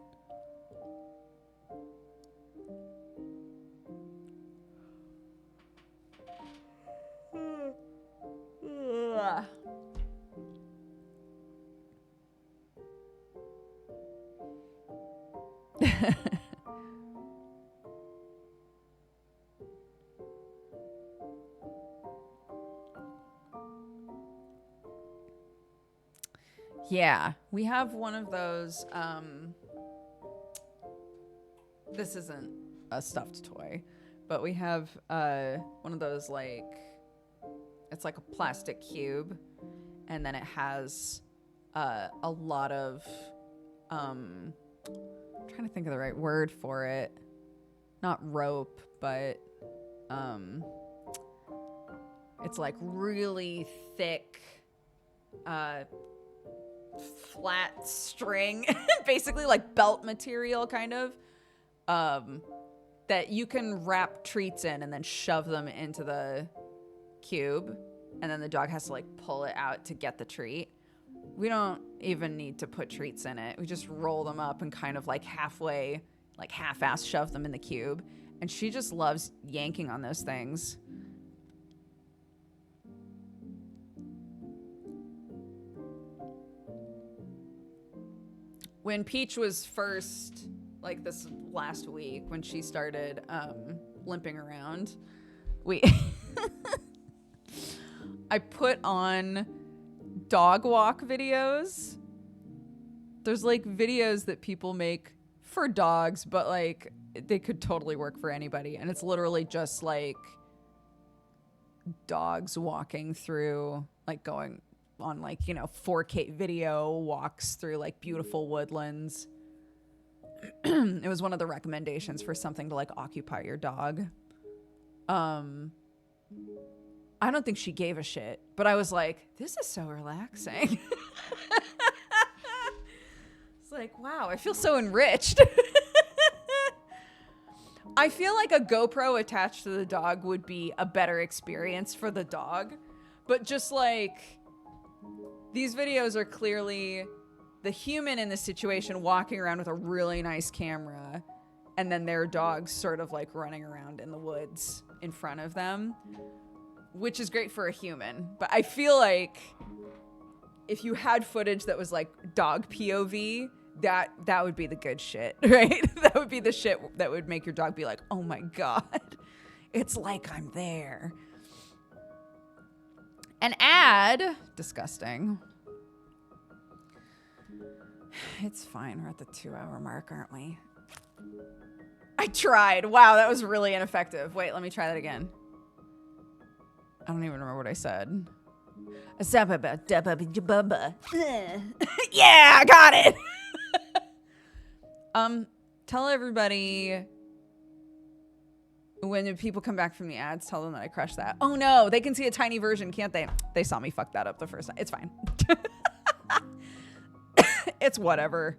Yeah, we have one of those. This isn't a stuffed toy, but we have one of those, like, it's like a plastic cube, and then it has a lot of I'm trying to think of the right word for it. Not rope, but it's like really thick flat string, basically like belt material kind of, that you can wrap treats in and then shove them into the cube, and then the dog has to like pull it out to get the treat. We don't even need to put treats in it. We just roll them up and kind of like halfway, like half-ass shove them in the cube. And she just loves yanking on those things. When Peach was first like this last week when she started limping around. I put on dog walk videos. There's like videos that people make for dogs, but like they could totally work for anybody. And it's literally just like dogs walking through, like going on like, 4K video walks through like beautiful woodlands. It was one of the recommendations for something to like occupy your dog. I don't think she gave a shit, but I was like, this is so relaxing. It's like, wow, I feel so enriched. I feel like a GoPro attached to the dog would be a better experience for the dog, but just like these videos are clearly the human in the situation walking around with a really nice camera, and then their dog's sort of like running around in the woods in front of them, which is great for a human. But I feel like if you had footage that was like dog POV, that would be the good shit, right? That would be the shit that would make your dog be like, oh my God, it's like I'm there. An ad, disgusting. It's fine. We're at the 2-hour mark, aren't we? I tried. Wow, that was really ineffective. Wait, let me try that again. I don't even remember what I said. Yeah, I got it. Tell everybody when people come back from the ads, tell them that I crushed that. Oh no, they can see a tiny version, can't they? They saw me fuck that up the first time. It's fine. It's whatever.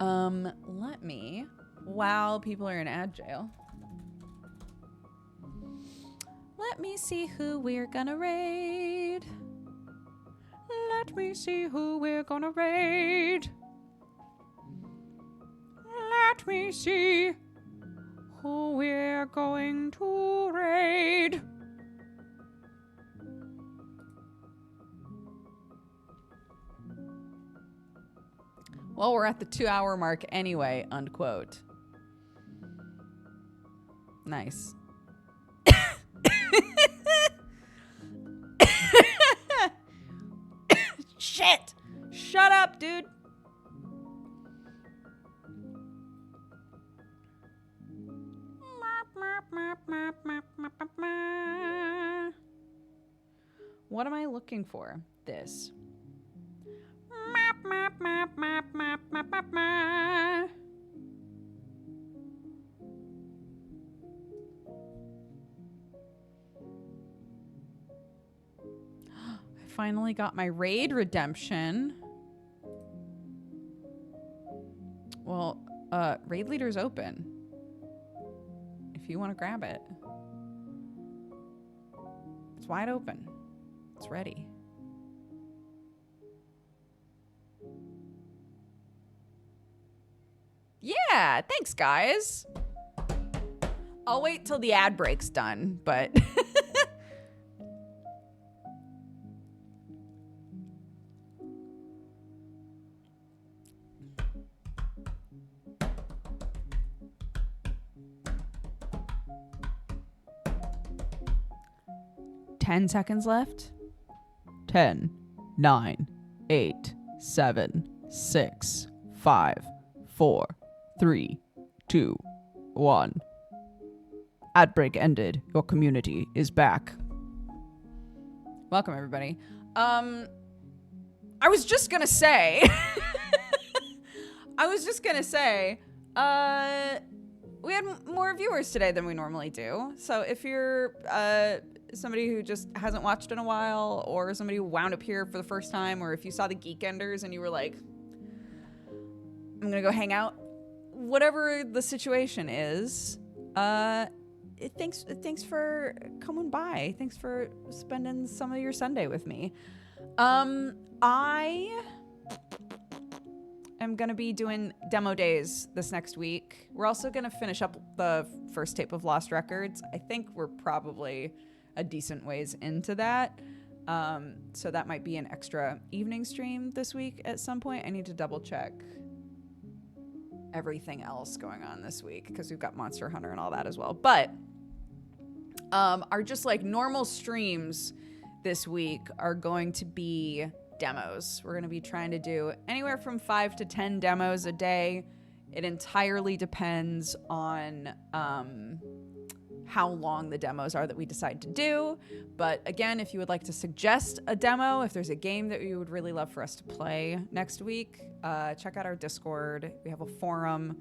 Let me, while people are in ad jail, let me see who we're gonna raid. Let me see who we're gonna raid. Let me see who we're going to raid. Well, we're at the 2-hour mark anyway, unquote. Nice. Shit! Shut up, dude. What am I looking for? This. I finally got my raid redemption. Well, raid leader's open. If you want to grab it. It's wide open. It's ready. Yeah, thanks, guys. I'll wait till the ad break's done, but... 10 seconds left. 10, 9, 8, 7, 6, 5, 4, 3, 2, 1. Ad break ended. Your community is back. Welcome, everybody. I was just gonna say, we had more viewers today than we normally do. So if you're somebody who just hasn't watched in a while, or somebody who wound up here for the first time, or if you saw the Geek Enders and you were like, I'm gonna go hang out, whatever the situation is, thanks for coming by. Thanks for spending some of your Sunday with me. I am going to be doing demo days this next week. We're also going to finish up the first tape of Lost Records. I think we're probably a decent ways into that. So that might be an extra evening stream this week at some point. I need to double check everything else going on this week because we've got Monster Hunter and all that as well. But our just like normal streams this week are going to be demos. We're going to be trying to do anywhere from 5 to 10 demos a day. It entirely depends on how long the demos are that we decide to do. But again, if you would like to suggest a demo, if there's a game that you would really love for us to play next week, check out our Discord. We have a forum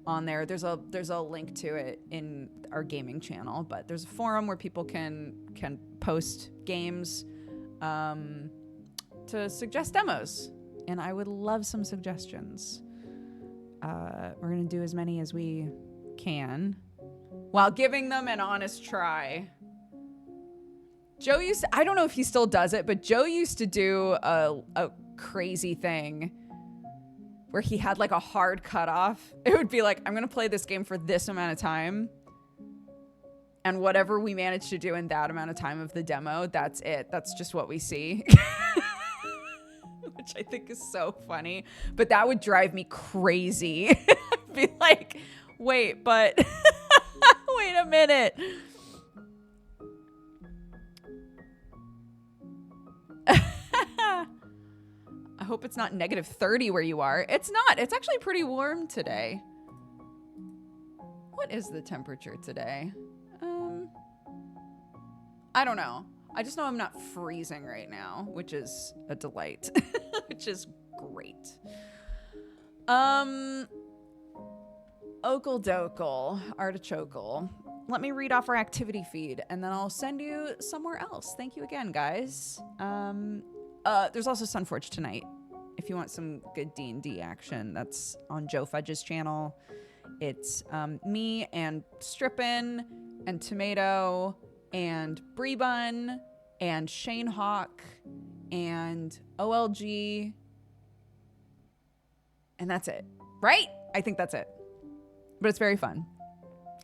on there. There's a link to it in our gaming channel, but there's a forum where people can post games to suggest demos, and I would love some suggestions. We're gonna do as many as we can while giving them an honest try. Joe used to, I don't know if he still does it, but Joe used to do a crazy thing where he had like a hard cutoff. It would be like, I'm going to play this game for this amount of time. And whatever we manage to do in that amount of time of the demo, that's it. That's just what we see. Which I think is so funny. But that would drive me crazy. I'd be like, wait, but wait a minute. I hope it's not negative 30 where you are. It's not. It's actually pretty warm today. What is the temperature today? I don't know. I just know I'm not freezing right now, which is a delight. Which is great. Okle dokle, artichokel. Let me read off our activity feed, and then I'll send you somewhere else. Thank you again, guys. There's also Sunforge tonight. If you want some good D&D action, that's on Joe Fudge's channel. It's me and Strippin and Tomato and Brie Bun and Shane Hawk and OLG. And that's it, right? I think that's it. But it's very fun.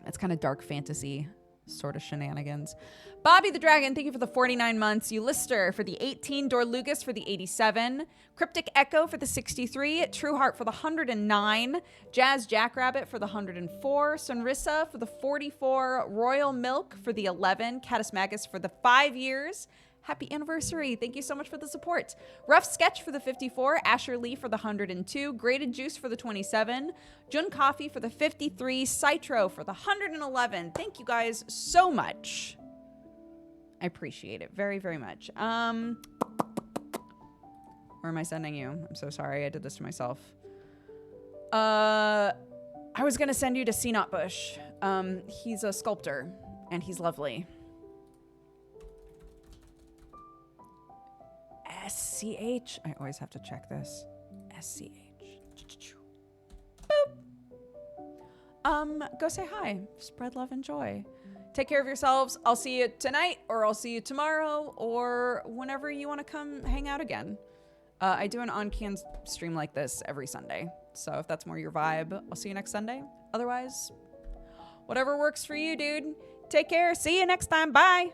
It's kind of dark fantasy sort of shenanigans. Bobby the Dragon, thank you for the 49 months. Ulister for the 18. Dorlugas for the 87. Cryptic Echo for the 63. True Heart for the 109. Jazz Jackrabbit for the 104. Sunrissa for the 44. Royal Milk for the 11. Catus Magus for the 5 years. Happy anniversary. Thank you so much for the support. Rough Sketch for the 54. Asher Lee for the 102. Grated Juice for the 27. Jun Coffee for the 53. Citro for the 111. Thank you guys so much. I appreciate it very, very much. Where am I sending you? I'm so sorry. I did this to myself. I was going to send you to Seanot Bush. He's a sculptor, and he's lovely. SCH. I always have to check this. SCH. Boop. Go say hi. Spread love and joy. Take care of yourselves. I'll see you tonight, or I'll see you tomorrow, or whenever you want to come hang out again. I do an on-can stream like this every Sunday. So if that's more your vibe, I'll see you next Sunday. Otherwise, whatever works for you, dude. Take care. See you next time. Bye.